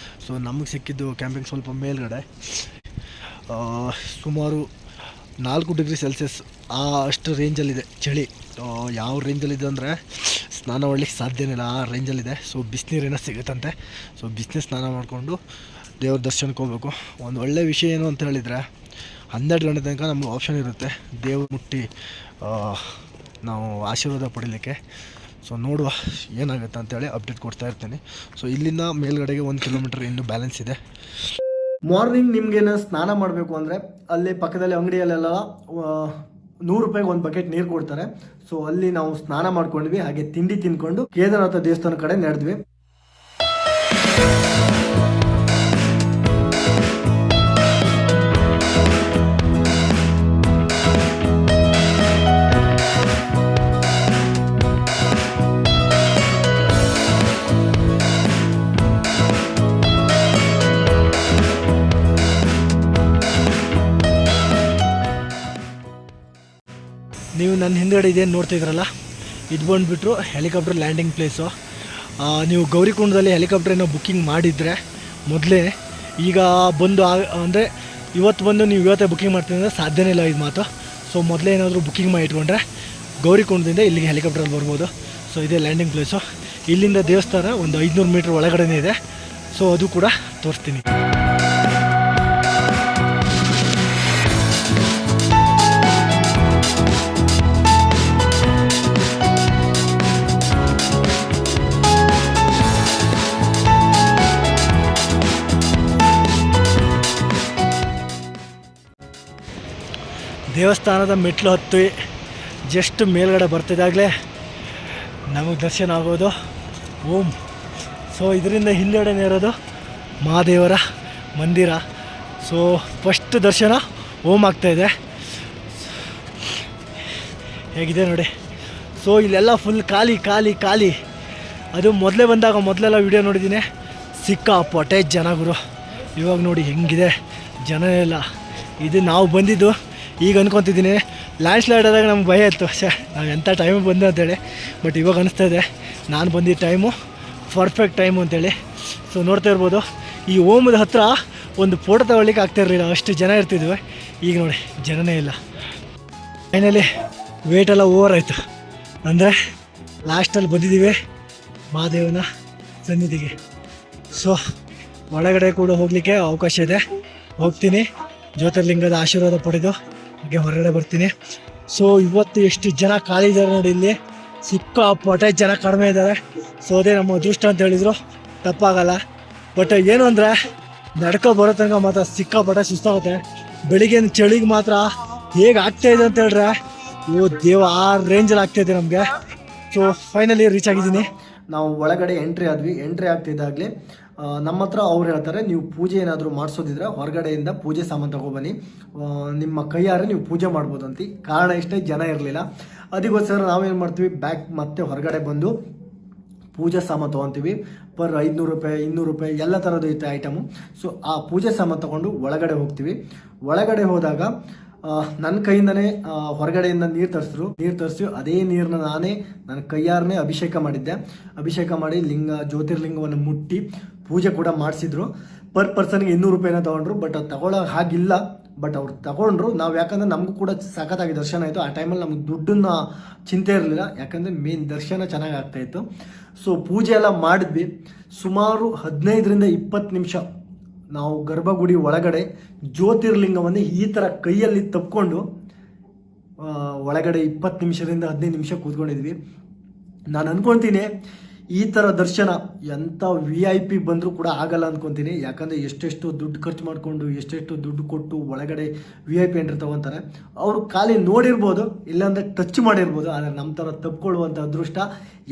ಸೊ ನಮಗೆ ಸಿಕ್ಕಿದ್ದು ಕ್ಯಾಂಪಿಂಗ್ ಸ್ವಲ್ಪ ಮೇಲ್ಗಡೆ, ಸುಮಾರು 4 ಡಿಗ್ರಿ ಸೆಲ್ಸಿಯಸ್ ಅಷ್ಟು ರೇಂಜಲ್ಲಿದೆ ಚಳಿ. ಯಾವ ರೇಂಜಲ್ಲಿದೆ ಅಂದರೆ ಸ್ನಾನ ಮಾಡ್ಲಿಕ್ಕೆ ಸಾಧ್ಯನೇ ಇಲ್ಲ, ಆ ರೇಂಜಲ್ಲಿದೆ. ಸೊ ಬಿಸಿನೀರೇನೋ ಸಿಗುತ್ತಂತೆ. ಸೊ ಬಿಸಿನೀರು ಸ್ನಾನ ಮಾಡಿಕೊಂಡು ದೇವ್ರ ದರ್ಶನಕ್ಕೆ ಹೋಗ್ಬೇಕು. ಒಂದು ಒಳ್ಳೆಯ ವಿಷಯ ಏನು ಅಂತ ಹೇಳಿದರೆ 12 ಗಂಟೆ ತನಕ ನಮ್ಗೆ ಆಪ್ಷನ್ ಇರುತ್ತೆ ದೇವ್ರ ಮುಟ್ಟಿ ನಾವು ಆಶೀರ್ವಾದ ಪಡೀಲಿಕ್ಕೆ. ಸೊ ನೋಡುವ ಏನಾಗುತ್ತೆ ಅಂತೇಳಿ ಅಪ್ಡೇಟ್ ಕೊಡ್ತಾ ಇರ್ತೀನಿ. ಸೊ ಇಲ್ಲಿಂದ ಮೇಲ್ಗಡೆಗೆ 1 ಕಿಲೋಮೀಟರ್ ಇನ್ನೂ ಬ್ಯಾಲೆನ್ಸ್ ಇದೆ. ಮಾರ್ನಿಂಗ್ ನಿಮ್ಗೇನು ಸ್ನಾನ ಮಾಡಬೇಕು ಅಂದರೆ ಅಲ್ಲಿ ಪಕ್ಕದಲ್ಲಿ ಅಂಗಡಿಯಲ್ಲೆಲ್ಲ 100 ರೂಪಾಯಿಗೆ 1 ಬಕೆಟ್ ನೀರು ಕೊಡ್ತಾರೆ. ಸೊ ಅಲ್ಲಿ ನಾವು ಸ್ನಾನ ಮಾಡ್ಕೊಂಡ್ವಿ, ಹಾಗೆ ತಿಂಡಿ ತಿನ್ಕೊಂಡು ಕೇದಾರನಾಥ ದೇವಸ್ಥಾನ ಕಡೆ ನಡೆದ್ವಿ. ನೀವು ನನ್ನ ಹಿಂದ್ಗಡೆ ಇದೇನು ನೋಡ್ತಿದ್ರಲ್ಲ, ಇದು ಬಂದುಬಿಟ್ರು ಹೆಲಿಕಾಪ್ಟರ್ ಲ್ಯಾಂಡಿಂಗ್ ಪ್ಲೇಸು. ನೀವು ಗೌರಿಕುಂಡದಲ್ಲಿ ಹೆಲಿಕಾಪ್ಟರ್ ಏನೋ ಬುಕ್ಕಿಂಗ್ ಮಾಡಿದರೆ ಮೊದಲೇ, ಈಗ ಬಂದು ಅಂದರೆ ಇವತ್ತು ಬಂದು ನೀವು ಇವತ್ತೇ ಬುಕ್ಕಿಂಗ್ ಮಾಡ್ತೀನಿ ಅಂದರೆ ಸಾಧ್ಯನೇ ಇಲ್ಲ ಇದು ಮಾತು. ಸೊ ಮೊದಲೇ ಏನಾದರೂ ಬುಕ್ಕಿಂಗ್ ಮಾಡಿ ಇಟ್ಕೊಂಡ್ರೆ ಗೌರಿಕೊಂಡದಿಂದ ಇಲ್ಲಿಗೆ ಹೆಲಿಕಾಪ್ಟ್ರಲ್ಲಿ ಬರ್ಬೋದು. ಸೊ ಇದೇ ಲ್ಯಾಂಡಿಂಗ್ ಪ್ಲೇಸು. ಇಲ್ಲಿಂದ ದೇವಸ್ಥಾನ ಒಂದು 500 ಮೀಟ್ರ್ ಒಳಗಡೆನೇ ಇದೆ. ಸೊ ಅದು ಕೂಡ ತೋರಿಸ್ತೀನಿ. ದೇವಸ್ಥಾನದ ಮೆಟ್ಲು ಹತ್ತಿ ಜಸ್ಟ್ ಮೇಲ್ಗಡೆ ಬರ್ತಿದ್ದಾಗಲೇ ನಮಗೆ ದರ್ಶನ ಆಗೋದು ಓಂ. ಸೊ ಇದರಿಂದ ಹಿಂದೆಗಡೆನೇ ಇರೋದು ಮಹಾದೇವರ ಮಂದಿರ. ಸೊ ಫಸ್ಟ್ ದರ್ಶನ ಓಂ ಆಗ್ತಾಯಿದೆ. ಹೇಗಿದೆ ನೋಡಿ. ಸೊ ಇಲ್ಲೆಲ್ಲ ಫುಲ್ ಖಾಲಿ ಖಾಲಿ ಖಾಲಿ. ಅದು ಮೊದಲೇ ಬಂದಾಗ ಮೊದಲೆಲ್ಲ ವೀಡಿಯೋ ನೋಡಿದ್ದೀನಿ, ಸಿಕ್ಕಾಪಟ್ಟೆ ಜನ ಗುರು. ಇವಾಗ ನೋಡಿ ಹೆಂಗಿದೆ ಜನ ಎಲ್ಲ. ಇದು ನಾವು ಬಂದಿದ್ದು ಈಗ ಅನ್ಕೊತಿದ್ದೀನಿ, ಲ್ಯಾಂಡ್ ಸ್ಲೈಡ್ ಆದಾಗ ನಮ್ಗೆ ಭಯ ಇತ್ತು, ನಾವು ಎಂಥ ಟೈಮಿಗೆ ಬಂದೆ ಅಂತೇಳಿ. ಬಟ್ ಇವಾಗ ಅನಿಸ್ತಾ ಇದೆ ನಾನು ಬಂದಿದ್ದ ಟೈಮು ಪರ್ಫೆಕ್ಟ್ ಟೈಮು ಅಂತೇಳಿ. ಸೊ ನೋಡ್ತಾ ಇರ್ಬೋದು, ಈ ಓಮದ ಹತ್ರ ಒಂದು ಫೋಟೋ ತಗೊಳ್ಳಿಕ್ಕೆ ಆಗ್ತಾ ಇರಲಿಲ್ಲ, ಅಷ್ಟು ಜನ ಇರ್ತಿದ್ವಿ. ಈಗ ನೋಡಿ ಜನನೇ ಇಲ್ಲ. ಫೈನಲಿ ವೇಟೆಲ್ಲ ಓವರ್ ಆಯಿತು. ಅಂದರೆ ಲಾಸ್ಟಲ್ಲಿ ಬಂದಿದ್ದೀವಿ ಮಹಾದೇವನ ಸನ್ನಿಧಿಗೆ. ಸೊ ಒಳಗಡೆ ಕೂಡ ಹೋಗಲಿಕ್ಕೆ ಅವಕಾಶ ಇದೆ, ಹೋಗ್ತೀನಿ. ಜ್ಯೋತಿರ್ಲಿಂಗದ ಆಶೀರ್ವಾದ ಪಡೆದು ಹಾಗೆ ಹೊರಗಡೆ ಬರ್ತೀನಿ. ಸೊ ಇವತ್ತು ಎಷ್ಟು ಜನ ಖಾಲಿ ಇದ್ದಾರೆ ನೋಡಿ, ಇಲ್ಲಿ ಸಿಕ್ಕಾಪಟ್ಟೆ ಜನ ಕಡಿಮೆ ಇದ್ದಾರೆ. ಸೊ ಅದೇ ನಮ್ಮ ಅದೃಷ್ಟ ಅಂತ ಹೇಳಿದರು, ತಪ್ಪಾಗಲ್ಲ. ಬಟ್ ಏನು ಅಂದರೆ ನಡ್ಕೊ ಬರೋ ತನಕ ಮಾತ್ರ ಸಿಕ್ಕಾಪಟ್ಟೆ ಸುಸ್ತಾಗುತ್ತೆ. ಬೆಳಿಗ್ಗೆ ಚಳಿಗೆ ಮಾತ್ರ ಹೇಗೆ ಆಗ್ತಾಯಿದೆ ಅಂತ ಹೇಳಿದ್ರೆ, ಓ ದೇವ, ಆ ರೇಂಜಲ್ಲಿ ಆಗ್ತಾಯಿದೆ ನಮಗೆ. ಸೊ ಫೈನಲಿ ರೀಚ್ ಆಗಿದ್ದೀನಿ. ನಾವು ಒಳಗಡೆ ಎಂಟ್ರಿ ಆದ್ವಿ. ಎಂಟ್ರಿ ಆಗ್ತಿದ್ದಾಗಲೇ ನಮ್ಮ ಹತ್ರ ಅವ್ರು ಹೇಳ್ತಾರೆ, ನೀವು ಪೂಜೆ ಏನಾದರೂ ಮಾಡಿಸೋದಿದ್ರೆ ಹೊರಗಡೆಯಿಂದ ಪೂಜೆ ಸಾಮಾನು ತಗೊಬನ್ನಿ, ನಿಮ್ಮ ಕೈಯಾರೆ ನೀವು ಪೂಜೆ ಮಾಡ್ಬೋದು ಅಂತ. ಕಾರಣ ಇಷ್ಟೇ, ಜನ ಇರಲಿಲ್ಲ. ಅದಕ್ಕೋಸ್ಕರ ನಾವೇನು ಮಾಡ್ತೀವಿ, ಬ್ಯಾಗ್ ಮತ್ತೆ ಹೊರಗಡೆ ಬಂದು ಪೂಜೆ ಸಾಮಾನು ತೊಗೊತೀವಿ. ಪರ್ 500 ರೂಪಾಯಿ 200 ರೂಪಾಯಿ ಎಲ್ಲ ಥರದ್ದು ಇತ್ತು ಐಟಮು. ಸೊ ಆ ಪೂಜೆ ಸಾಮಾನು ತೊಗೊಂಡು ಒಳಗಡೆ ಹೋಗ್ತೀವಿ. ಒಳಗಡೆ ಹೋದಾಗ ನನ್ನ ಕೈಯಿಂದನೇ ಹೊರಗಡೆಯಿಂದ ನೀರು ತರಿಸಿ ಅದೇ ನೀರನ್ನ ನಾನೇ ನನ್ನ ಕೈಯಾರನೇ ಅಭಿಷೇಕ ಮಾಡಿದ್ದೆ. ಅಭಿಷೇಕ ಮಾಡಿ ಜ್ಯೋತಿರ್ಲಿಂಗವನ್ನು ಮುಟ್ಟಿ ಪೂಜೆ ಕೂಡ ಮಾಡಿಸಿದ್ರು. ಪರ್ ಪರ್ಸನ್ಗೆ 200 ರೂಪಾಯಿನ ತೊಗೊಂಡ್ರು. ಬಟ್ ಅದು ತಗೊಳ್ಳೋ ಹಾಗಿಲ್ಲ, ಬಟ್ ಅವ್ರು ತಗೊಂಡ್ರು. ನಾವು ಯಾಕಂದರೆ ನಮಗೂ ಕೂಡ ಸಖತ್ತಾಗಿ ದರ್ಶನ ಆಯಿತು. ಆ ಟೈಮಲ್ಲಿ ನಮ್ಗೆ ದುಡ್ಡನ್ನ ಚಿಂತೆ ಇರಲಿಲ್ಲ, ಯಾಕಂದರೆ ಮೇನ್ ದರ್ಶನ ಚೆನ್ನಾಗಿ ಆಗ್ತಾಯಿತ್ತು. ಸೊ ಪೂಜೆ ಎಲ್ಲ ಮಾಡಿದ್ವಿ. ಸುಮಾರು 15ರಿಂದ 20 ನಿಮಿಷ ನಾವು ಗರ್ಭಗುಡಿ ಒಳಗಡೆ ಜ್ಯೋತಿರ್ಲಿಂಗವನ್ನು ಈ ಥರ ಕೈಯಲ್ಲಿ ತಪ್ಕೊಂಡು ಒಳಗಡೆ 20 ನಿಮಿಷದಿಂದ 15 ನಿಮಿಷ ಕೂತ್ಕೊಂಡಿದ್ವಿ. ನಾನು ಅಂದ್ಕೊತೀನಿ ಈ ಥರ ದರ್ಶನ ಎಂಥ VIP ಬಂದರೂ ಕೂಡ ಆಗಲ್ಲ ಅಂದ್ಕೊತೀನಿ. ಯಾಕಂದರೆ ಎಷ್ಟೆಷ್ಟು ದುಡ್ಡು ಖರ್ಚು ಮಾಡಿಕೊಂಡು ಎಷ್ಟೆಷ್ಟು ದುಡ್ಡು ಕೊಟ್ಟು ಒಳಗಡೆ VIP ಎಂಟ್ರಿ ತೊಗೊತಾರೆ. ಅವರು ಖಾಲಿ ನೋಡಿರ್ಬೋದು, ಇಲ್ಲಾಂದರೆ ಟಚ್ ಮಾಡಿರ್ಬೋದು, ಆದರೆ ನಮ್ಮ ಥರ ತಪ್ಕೊಳ್ಳುವಂಥ ಅದೃಷ್ಟ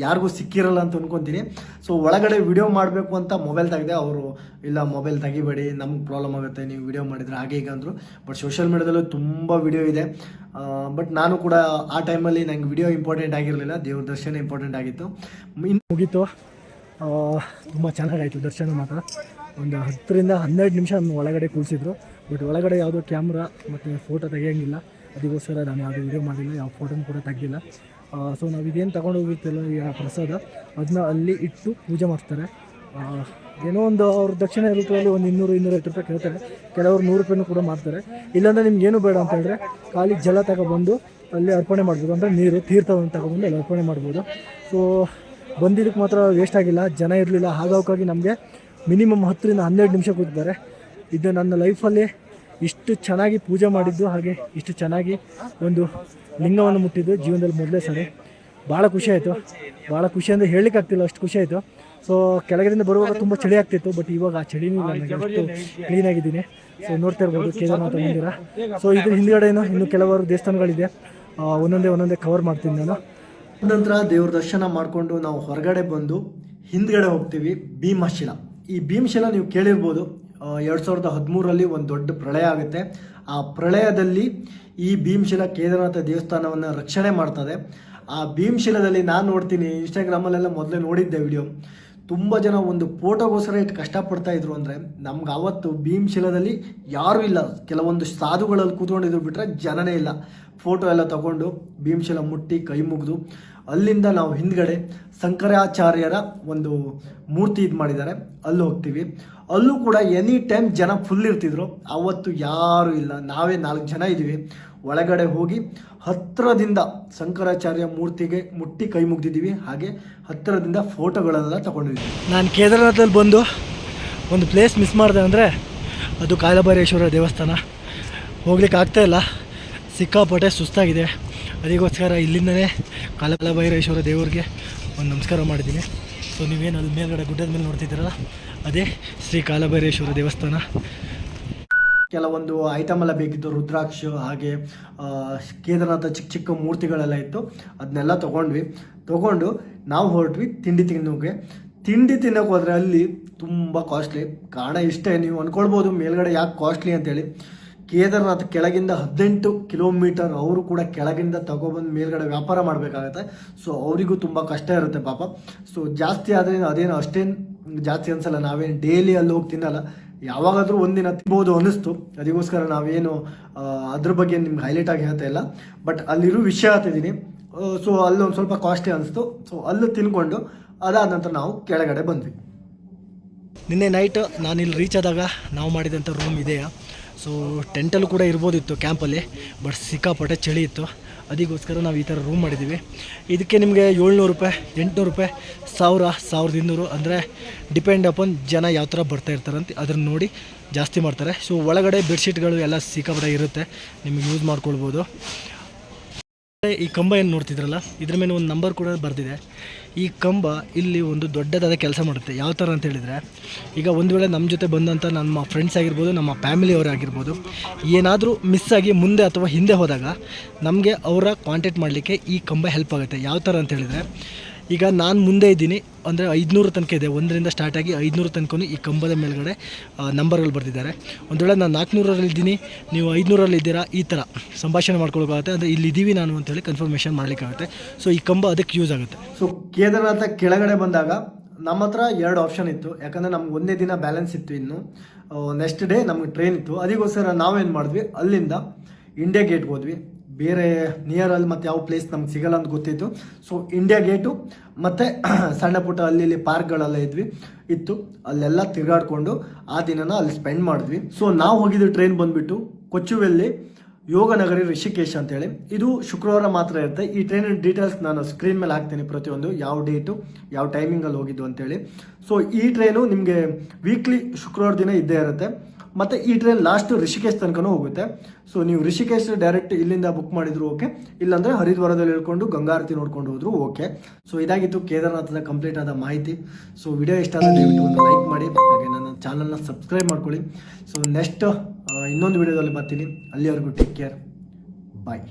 ಯಾರಿಗೂ ಸಿಕ್ಕಿರಲ್ಲ ಅಂತ ಅಂದ್ಕೊತೀನಿ. ಸೊ ಒಳಗಡೆ ವಿಡಿಯೋ ಮಾಡಬೇಕು ಅಂತ ಮೊಬೈಲ್ ತೆಗೆದೆ. ಅವರು ಇಲ್ಲ, ಮೊಬೈಲ್ ತೆಗಿಬೇಡಿ, ನಮ್ಗೆ ಪ್ರಾಬ್ಲಮ್ ಆಗುತ್ತೆ ನೀವು ವಿಡಿಯೋ ಮಾಡಿದರೆ, ಹಾಗೆ ಈಗ ಅಂದರು. ಬಟ್ ಸೋಷಿಯಲ್ ಮೀಡಿಯಾದಲ್ಲೂ ತುಂಬ ವಿಡಿಯೋ ಇದೆ. ಬಟ್ ನಾನು ಕೂಡ ಆ ಟೈಮಲ್ಲಿ ನಂಗೆ ವಿಡಿಯೋ ಇಂಪಾರ್ಟೆಂಟ್ ಆಗಿರಲಿಲ್ಲ, ದೇವ್ರ ದರ್ಶನ ಇಂಪಾರ್ಟೆಂಟ್ ಆಗಿತ್ತು. ಇನ್ನು ಮುಗೀತು. ತುಂಬ ಚೆನ್ನಾಗಾಯಿತು ದರ್ಶನ ಮಾತ್ರ. ಒಂದು 10ರಿಂದ 12 ನಿಮಿಷ ನಮ್ಮ ಒಳಗಡೆ ಕೂರಿಸಿದ್ರು. ಬಟ್ ಒಳಗಡೆ ಯಾವುದೋ ಕ್ಯಾಮ್ರಾ ಮತ್ತು ಫೋಟೋ ತೆಗಿಯೋಂಗಿಲ್ಲ, ಅದಕ್ಕೋಸ್ಕರ ನಾನು ಯಾವುದೂ ವಿಡಿಯೋ ಮಾಡಿಲ್ಲ, ಯಾವ ಫೋಟೋನು ಕೂಡ ತೆಗೆದಿಲ್ಲ. ಸೊ ನಾವು ಇದೇನು ತಗೊಂಡು ಹೋಗಿರ್ತಿಲ್ಲ ಈ ಪ್ರಸಾದ, ಅದನ್ನ ಅಲ್ಲಿ ಇಟ್ಟು ಪೂಜೆ ಮಾಡ್ತಾರೆ. ಏನೋ ಒಂದು ಅವ್ರ ದಕ್ಷಿಣ ರೂಪದಲ್ಲಿ ಒಂದು 200-250 ರೂಪಾಯಿ ಕೇಳ್ತಾರೆ. ಕೆಲವರು 100 ರೂಪಾಯಿನೂ ಕೂಡ ಮಾಡ್ತಾರೆ. ಇಲ್ಲಾಂದರೆ ನಿಮ್ಗೆ ಏನು ಬೇಡ ಅಂತ ಹೇಳಿದ್ರೆ ಖಾಲಿ ಜಲ ತಗೊಬಂದು ಅಲ್ಲಿ ಅರ್ಪಣೆ ಮಾಡ್ಬೋದು. ಅಂದರೆ ನೀರು ತೀರ್ಥವನ್ನು ತಗೊಬಂದು ಅಲ್ಲಿ ಅರ್ಪಣೆ ಮಾಡ್ಬೋದು. ಸೊ ಬಂದಿದ್ದಕ್ಕೆ ಮಾತ್ರ ವೇಸ್ಟ್ ಆಗಿಲ್ಲ, ಜನ ಇರಲಿಲ್ಲ. ಹಾಗಾಗಿ ನಮಗೆ ಮಿನಿಮಮ್ 10ರಿಂದ 12 ನಿಮಿಷ ಕೂತಿದ್ದಾರೆ. ಇದು ನನ್ನ ಲೈಫಲ್ಲಿ ಇಷ್ಟು ಚೆನ್ನಾಗಿ ಪೂಜೆ ಮಾಡಿದ್ದು, ಹಾಗೆ ಇಷ್ಟು ಚೆನ್ನಾಗಿ ಒಂದು ಲಿಂಗವನ್ನು ಮುಟ್ಟಿದ್ದು ಜೀವನದಲ್ಲಿ ಮೊದಲೇ ಸರಿ. ಭಾಳ ಖುಷಿ ಆಯಿತು. ಭಾಳ ಖುಷಿ ಅಂದರೆ ಹೇಳಲಿಕ್ಕೆ ಆಗ್ತಿಲ್ಲ, ಅಷ್ಟು ಖುಷಿ ಆಯಿತು. ಸೊ ಕೆಳಗಡೆಯಿಂದ ಬರುವಾಗ ತುಂಬ ಚಳಿ ಆಗ್ತಿತ್ತು, ಬಟ್ ಇವಾಗ ಆ ಚಳಿನೂ ಇಲ್ಲ, ನನಗೆ ಅಷ್ಟು ಕ್ಲೀನಾಗಿದ್ದೀನಿ. ಸೊ ನೋಡ್ತಾ ಇರ್ಬೋದು ಕೇದಾರನಾಥ ಮಂದಿರ. ಸೊ ಇದ್ರ ಹಿಂದ್ಗಡೆನೂ ಇನ್ನೂ ಕೆಲವರು ದೇವಸ್ಥಾನಗಳಿದೆ, ಒಂದೊಂದೇ ಕವರ್ ಮಾಡ್ತೀನಿ ನಾನು. ನಂತರ ದೇವ್ರ ದರ್ಶನ ಮಾಡಿಕೊಂಡು ನಾವು ಹೊರಗಡೆ ಬಂದು ಹಿಂದ್ಗಡೆ ಹೋಗ್ತೀವಿ. ಭೀಮಶಿಲಾ. ಈ ಭೀಮಶಿಲಾ ನೀವು ಕೇಳಿರ್ಬೋದು, 2013ರಲ್ಲಿ ಒಂದು ದೊಡ್ಡ ಪ್ರಳಯ ಆಗುತ್ತೆ. ಆ ಪ್ರಳಯದಲ್ಲಿ ಈ ಭೀಮಶಿಲಾ ಕೇದಾರನಾಥ ದೇವಸ್ಥಾನವನ್ನು ರಕ್ಷಣೆ ಮಾಡ್ತದೆ. ಆ ಭೀಮಶಿಲಾದಲ್ಲಿ ನಾನು ನೋಡ್ತೀನಿ, ಇನ್ಸ್ಟಾಗ್ರಾಮಲ್ಲೆಲ್ಲ ಮೊದಲೇ ನೋಡಿದ್ದೆ ವಿಡಿಯೋ. ತುಂಬ ಜನ ಒಂದು ಫೋಟೋಗೋಸ್ಕರ ಇಟ್ಟು ಕಷ್ಟಪಡ್ತಾ ಇದ್ರು. ಅಂದರೆ ನಮ್ಗೆ ಆವತ್ತು ಭೀಮಶಿಲಾದಲ್ಲಿ ಯಾರೂ ಇಲ್ಲ, ಕೆಲವೊಂದು ಸಾಧುಗಳಲ್ಲಿ ಕೂತ್ಕೊಂಡಿದ್ರು, ಬಿಟ್ಟರೆ ಜನನೇ ಇಲ್ಲ. ಫೋಟೋ ಎಲ್ಲ ತಗೊಂಡು ಭೀಮಶಿಲಾ ಮುಟ್ಟಿ ಕೈ ಮುಗಿದು ಅಲ್ಲಿಂದ ನಾವು ಹಿಂದ್ಗಡೆ ಶಂಕರಾಚಾರ್ಯರ ಒಂದು ಮೂರ್ತಿ ಇದು ಮಾಡಿದ್ದಾರೆ, ಅಲ್ಲಿ ಹೋಗ್ತೀವಿ. ಅಲ್ಲೂ ಕೂಡ ಎನಿ ಟೈಮ್ ಜನ ಫುಲ್ ಇರ್ತಿದ್ರು. ಅವತ್ತು ಯಾರೂ ಇಲ್ಲ, ನಾವೇ 4 ಜನ ಇದ್ದೀವಿ. ಒಳಗಡೆ ಹೋಗಿ ಹತ್ತಿರದಿಂದ ಶಂಕರಾಚಾರ್ಯ ಮೂರ್ತಿಗೆ ಮುಟ್ಟಿ ಕೈ ಮುಗ್ದಿದ್ದೀವಿ. ಹಾಗೆ ಹತ್ತಿರದಿಂದ ಫೋಟೋಗಳೆಲ್ಲ ತಗೊಂಡಿದ್ದೀವಿ. ನಾನು ಕೇದಾರನಾಥಲ್ಲಿ ಬಂದು ಒಂದು ಪ್ಲೇಸ್ ಮಿಸ್ ಮಾಡಿದೆ ಅಂದರೆ ಅದು ಕಾಲಭೈರೇಶ್ವರ ದೇವಸ್ಥಾನ. ಹೋಗ್ಲಿಕ್ಕೆ ಆಗ್ತಾಯಿಲ್ಲ, ಸಿಕ್ಕಾಪಟ್ಟೆ ಸುಸ್ತಾಗಿದೆ. ಅದಕ್ಕೋಸ್ಕರ ಇಲ್ಲಿಂದನೇ ಕಾಲಭೈರೇಶ್ವರ ದೇವ್ರಿಗೆ ಒಂದು ನಮಸ್ಕಾರ ಮಾಡಿದ್ದೀನಿ. ಸೊ ನೀವೇನು ಅಲ್ಲಿ ಮೇಲ್ಗಡೆ ಗುಡ್ಡದ ಮೇಲೆ ನೋಡ್ತಿದ್ದೀರಲ್ಲ, ಅದೇ ಶ್ರೀ ಕಾಲಭೈರೇಶ್ವರ ದೇವಸ್ಥಾನ. ಕೆಲವೊಂದು ಐಟಮ್ ಎಲ್ಲ ಬೇಕಿತ್ತು, ರುದ್ರಾಕ್ಷ ಹಾಗೆ ಕೇದಾರನಾಥ ಚಿಕ್ಕ ಚಿಕ್ಕ ಮೂರ್ತಿಗಳೆಲ್ಲ ಇತ್ತು. ಅದನ್ನೆಲ್ಲ ತೊಗೊಂಡು ನಾವು ಹೊರಟ್ವಿ ತಿಂಡಿ ತಿನ್ನೋಕೆ ಹೋದರೆ ಅಲ್ಲಿ ತುಂಬ ಕಾಸ್ಟ್ಲಿ. ಕಾರಣ ಇಷ್ಟೇ, ನೀವು ಅಂದ್ಕೊಳ್ಬೋದು ಮೇಲ್ಗಡೆ ಯಾಕೆ ಕಾಸ್ಟ್ಲಿ ಅಂತೇಳಿ. ಕೇದಾರನಾಥ ಕೆಳಗಿಂದ 18 ಕಿಲೋಮೀಟರ್ ಅವರು ಕೂಡ ಕೆಳಗಿಂದ ತಗೊಬಂದು ಮೇಲ್ಗಡೆ ವ್ಯಾಪಾರ ಮಾಡಬೇಕಾಗತ್ತೆ. ಸೊ ಅವರಿಗೂ ತುಂಬ ಕಷ್ಟ ಇರುತ್ತೆ ಪಾಪ. ಸೊ ಜಾಸ್ತಿ ಆದರೆ ಅದೇನು ಅಷ್ಟೇನು ಜಾಸ್ತಿ ಅನಿಸಲ್ಲ. ನಾವೇನು ಡೈಲಿ ಅಲ್ಲಿ ಹೋಗಿ ತಿನ್ನಲ್ಲ, ಯಾವಾಗಾದರೂ ಒಂದಿನ ತಿನ್ಬೋದು ಅನ್ನಿಸ್ತು. ಅದಕ್ಕೋಸ್ಕರ ನಾವೇನು ಅದ್ರ ಬಗ್ಗೆ ನಿಮ್ಗೆ ಹೈಲೈಟ್ ಆಗಿ ಹೇಳ್ತಾ ಇಲ್ಲ, ಬಟ್ ಅಲ್ಲಿರೋ ವಿಷಯ ಹೇಳ್ತಿದ್ದೀನಿ. ಸೊ ಅಲ್ಲೊಂದು ಸ್ವಲ್ಪ ಕಾಸ್ಟ್ಲಿ ಅನಿಸ್ತು. ಸೊ ಅಲ್ಲೂ ತಿನ್ಕೊಂಡು ಅದಾದ ನಂತರ ನಾವು ಕೆಳಗಡೆ ಬಂದ್ವಿ. ನಿನ್ನೆ ನೈಟ್ ನಾನಿಲ್ಲಿ ರೀಚ್ ಆದಾಗ ನಾವು ಮಾಡಿದಂಥ ರೂಮ್ ಇದೆಯಾ. ಸೊ ಟೆಂಟಲ್ಲೂ ಕೂಡ ಇರ್ಬೋದಿತ್ತು ಕ್ಯಾಂಪಲ್ಲಿ, ಬಟ್ ಸಿಕ್ಕಾಪಟ್ಟೆ ಚಳಿ ಇತ್ತು. ಅದಕ್ಕೋಸ್ಕರ ನಾವು ಈ ಥರ ರೂಮ್ ಮಾಡಿದ್ದೀವಿ. ಇದಕ್ಕೆ ನಿಮಗೆ 700 ರೂಪಾಯಿ, 800 ರೂಪಾಯಿ, 1000, 1200 ಅಂದರೆ ಡಿಪೆಂಡ್ ಅಪಾನ್ ಜನ ಯಾವ ಥರ ಬರ್ತಾ ಇರ್ತಾರಂತ ಅದನ್ನು ನೋಡಿ ಜಾಸ್ತಿ ಮಾಡ್ತಾರೆ. ಸೊ ಒಳಗಡೆ ಬೆಡ್ಶೀಟ್ಗಳು ಎಲ್ಲ ಸಿಕ್ಕಾಪಟ್ಟೆ ಇರುತ್ತೆ, ನಿಮಗೆ ಯೂಸ್ ಮಾಡ್ಕೊಳ್ಬೋದು. ಈ ಕಂಬ ಏನು ನೋಡ್ತಿದ್ರಲ್ಲ, ಇದ್ರ ಮೇಲೆ ಒಂದು ನಂಬರ್ ಕೂಡ ಬರೆದಿದೆ. ಈ ಕಂಬ ಇಲ್ಲಿ ಒಂದು ದೊಡ್ಡದಾದ ಕೆಲಸ ಮಾಡುತ್ತೆ. ಯಾವ ಥರ ಅಂತ ಹೇಳಿದರೆ, ಈಗ ಒಂದು ವೇಳೆ ನಮ್ಮ ಜೊತೆ ಬಂದಂಥ ನಮ್ಮ ಫ್ರೆಂಡ್ಸ್ ಆಗಿರ್ಬೋದು, ನಮ್ಮ ಫ್ಯಾಮಿಲಿಯವರು ಆಗಿರ್ಬೋದು, ಏನಾದರೂ ಮಿಸ್ ಆಗಿ ಮುಂದೆ ಅಥವಾ ಹಿಂದೆ ಹೋದಾಗ ನಮಗೆ ಅವರ ಕಾಂಟ್ಯಾಕ್ಟ್ ಮಾಡಲಿಕ್ಕೆ ಈ ಕಂಬ ಹೆಲ್ಪ್ ಆಗುತ್ತೆ. ಯಾವ ಥರ ಅಂತ ಹೇಳಿದರೆ, ಈಗ ನಾನು ಮುಂದೆ ಇದ್ದೀನಿ ಅಂದರೆ 500 ತನಕ ಇದೆ, 1ರಿಂದ ಸ್ಟಾರ್ಟ್ ಆಗಿ 500 ತನಕ ಈ ಕಂಬದ ಮೇಲ್ಗಡೆ ನಂಬರ್ಗಳು ಬರ್ತಿದ್ದಾರೆ. ಒಂದು ವೇಳೆ ನಾನು 400ರಲ್ಲಿದ್ದೀನಿ, ನೀವು 500ರಲ್ಲಿದ್ದೀರಾ, ಈ ಥರ ಸಂಭಾಷಣೆ ಮಾಡ್ಕೊಳಕ್ಕಾಗುತ್ತೆ. ಅಂದರೆ ಇಲ್ಲಿದ್ದೀವಿ ನಾನು ಅಂತೇಳಿ ಕನ್ಫರ್ಮೇಷನ್ ಮಾಡಲಿಕ್ಕಾಗುತ್ತೆ. ಸೊ ಈ ಕಂಬ ಅದಕ್ಕೆ ಯೂಸ್ ಆಗುತ್ತೆ. ಸೊ ಕೇದಾರನಾಥ ಕೆಳಗಡೆ ಬಂದಾಗ ನಮ್ಮ ಹತ್ರ 2 ಆಪ್ಷನ್ ಇತ್ತು. ಯಾಕಂದರೆ ನಮ್ಗೆ ಒಂದೇ ದಿನ ಬ್ಯಾಲೆನ್ಸ್ ಇತ್ತು, ಇನ್ನು ನೆಕ್ಸ್ಟ್ ಡೇ ನಮ್ಗೆ ಟ್ರೈನ್ ಇತ್ತು. ಅದಕ್ಕೋಸ್ಕರ ನಾವೇನು ಮಾಡಿದ್ವಿ, ಅಲ್ಲಿಂದ ಇಂಡಿಯಾ ಗೇಟ್ಗೆ ಹೋದ್ವಿ. ಬೇರೆ ನಿಯರಲ್ಲಿ ಮತ್ತು ಯಾವ ಪ್ಲೇಸ್ ನಮ್ಗೆ ಸಿಗಲ್ಲ ಅಂತ ಗೊತ್ತಿತ್ತು. ಸೊ ಇಂಡಿಯಾ ಗೇಟು ಮತ್ತು ಸಣ್ಣ ಪುಟ್ಟ ಅಲ್ಲಿ ಪಾರ್ಕ್ಗಳೆಲ್ಲ ಇತ್ತು, ಅಲ್ಲೆಲ್ಲ ತಿರುಗಾಡಿಕೊಂಡು ಆ ದಿನನ ಅಲ್ಲಿ ಸ್ಪೆಂಡ್ ಮಾಡಿದ್ವಿ. ಸೊ ನಾವು ಹೋಗಿದ್ದು ಟ್ರೈನ್ ಬಂದುಬಿಟ್ಟು ಕೊಚ್ಚುವೆಲ್ಲಿ ಯೋಗನಗರಿ ರಿಷಿಕೇಶ್ ಅಂತೇಳಿ. ಇದು ಶುಕ್ರವಾರ ಮಾತ್ರ ಇರುತ್ತೆ. ಈ ಟ್ರೈನಿನ ಡೀಟೇಲ್ಸ್ ನಾನು ಸ್ಕ್ರೀನ್ ಮೇಲೆ ಹಾಕ್ತೀನಿ, ಪ್ರತಿಯೊಂದು ಯಾವ ಡೇಟು ಯಾವ ಟೈಮಿಂಗಲ್ಲಿ ಹೋಗಿದ್ದು ಅಂತೇಳಿ. ಸೊ ಈ ಟ್ರೈನು ನಿಮಗೆ ವೀಕ್ಲಿ ಶುಕ್ರವಾರ ದಿನ ಇದ್ದೇ ಇರುತ್ತೆ. ಮತ್ತು ಈ ಟ್ರೈನ್ ಲಾಸ್ಟ್ ರಿಷಿಕೇಶ್ ತನಕನೂ ಹೋಗುತ್ತೆ. ಸೊ ನೀವು ರಿಷಿಕೇಶ್ ಡೈರೆಕ್ಟ್ ಇಲ್ಲಿಂದ ಬುಕ್ ಮಾಡಿದ್ರು ಓಕೆ, ಇಲ್ಲಾಂದರೆ ಹರಿದ್ವಾರದಲ್ಲಿ ಹೇಳ್ಕೊಂಡು ಗಂಗಾರತಿ ನೋಡ್ಕೊಂಡು ಹೋದ್ರು ಓಕೆ. ಸೊ ಇದಾಗಿತ್ತು ಕೇದಾರನಾಥದ ಕಂಪ್ಲೀಟ್ ಆದ ಮಾಹಿತಿ. ಸೊ ವಿಡಿಯೋ ಇಷ್ಟ ಆದರೆ ದಯವಿಟ್ಟು ಒಂದು ಲೈಕ್ ಮಾಡಿ, ಹಾಗೆ ನನ್ನ ಚಾನಲ್ನ ಸಬ್ಸ್ಕ್ರೈಬ್ ಮಾಡ್ಕೊಳ್ಳಿ. ಸೊ ನೆಕ್ಸ್ಟ್ ಇನ್ನೊಂದು ವಿಡಿಯೋದಲ್ಲಿ ಬರ್ತೀನಿ. ಅಲ್ಲಿವರೆಗೂ ಟೇಕ್ ಕೇರ್, ಬಾಯ್.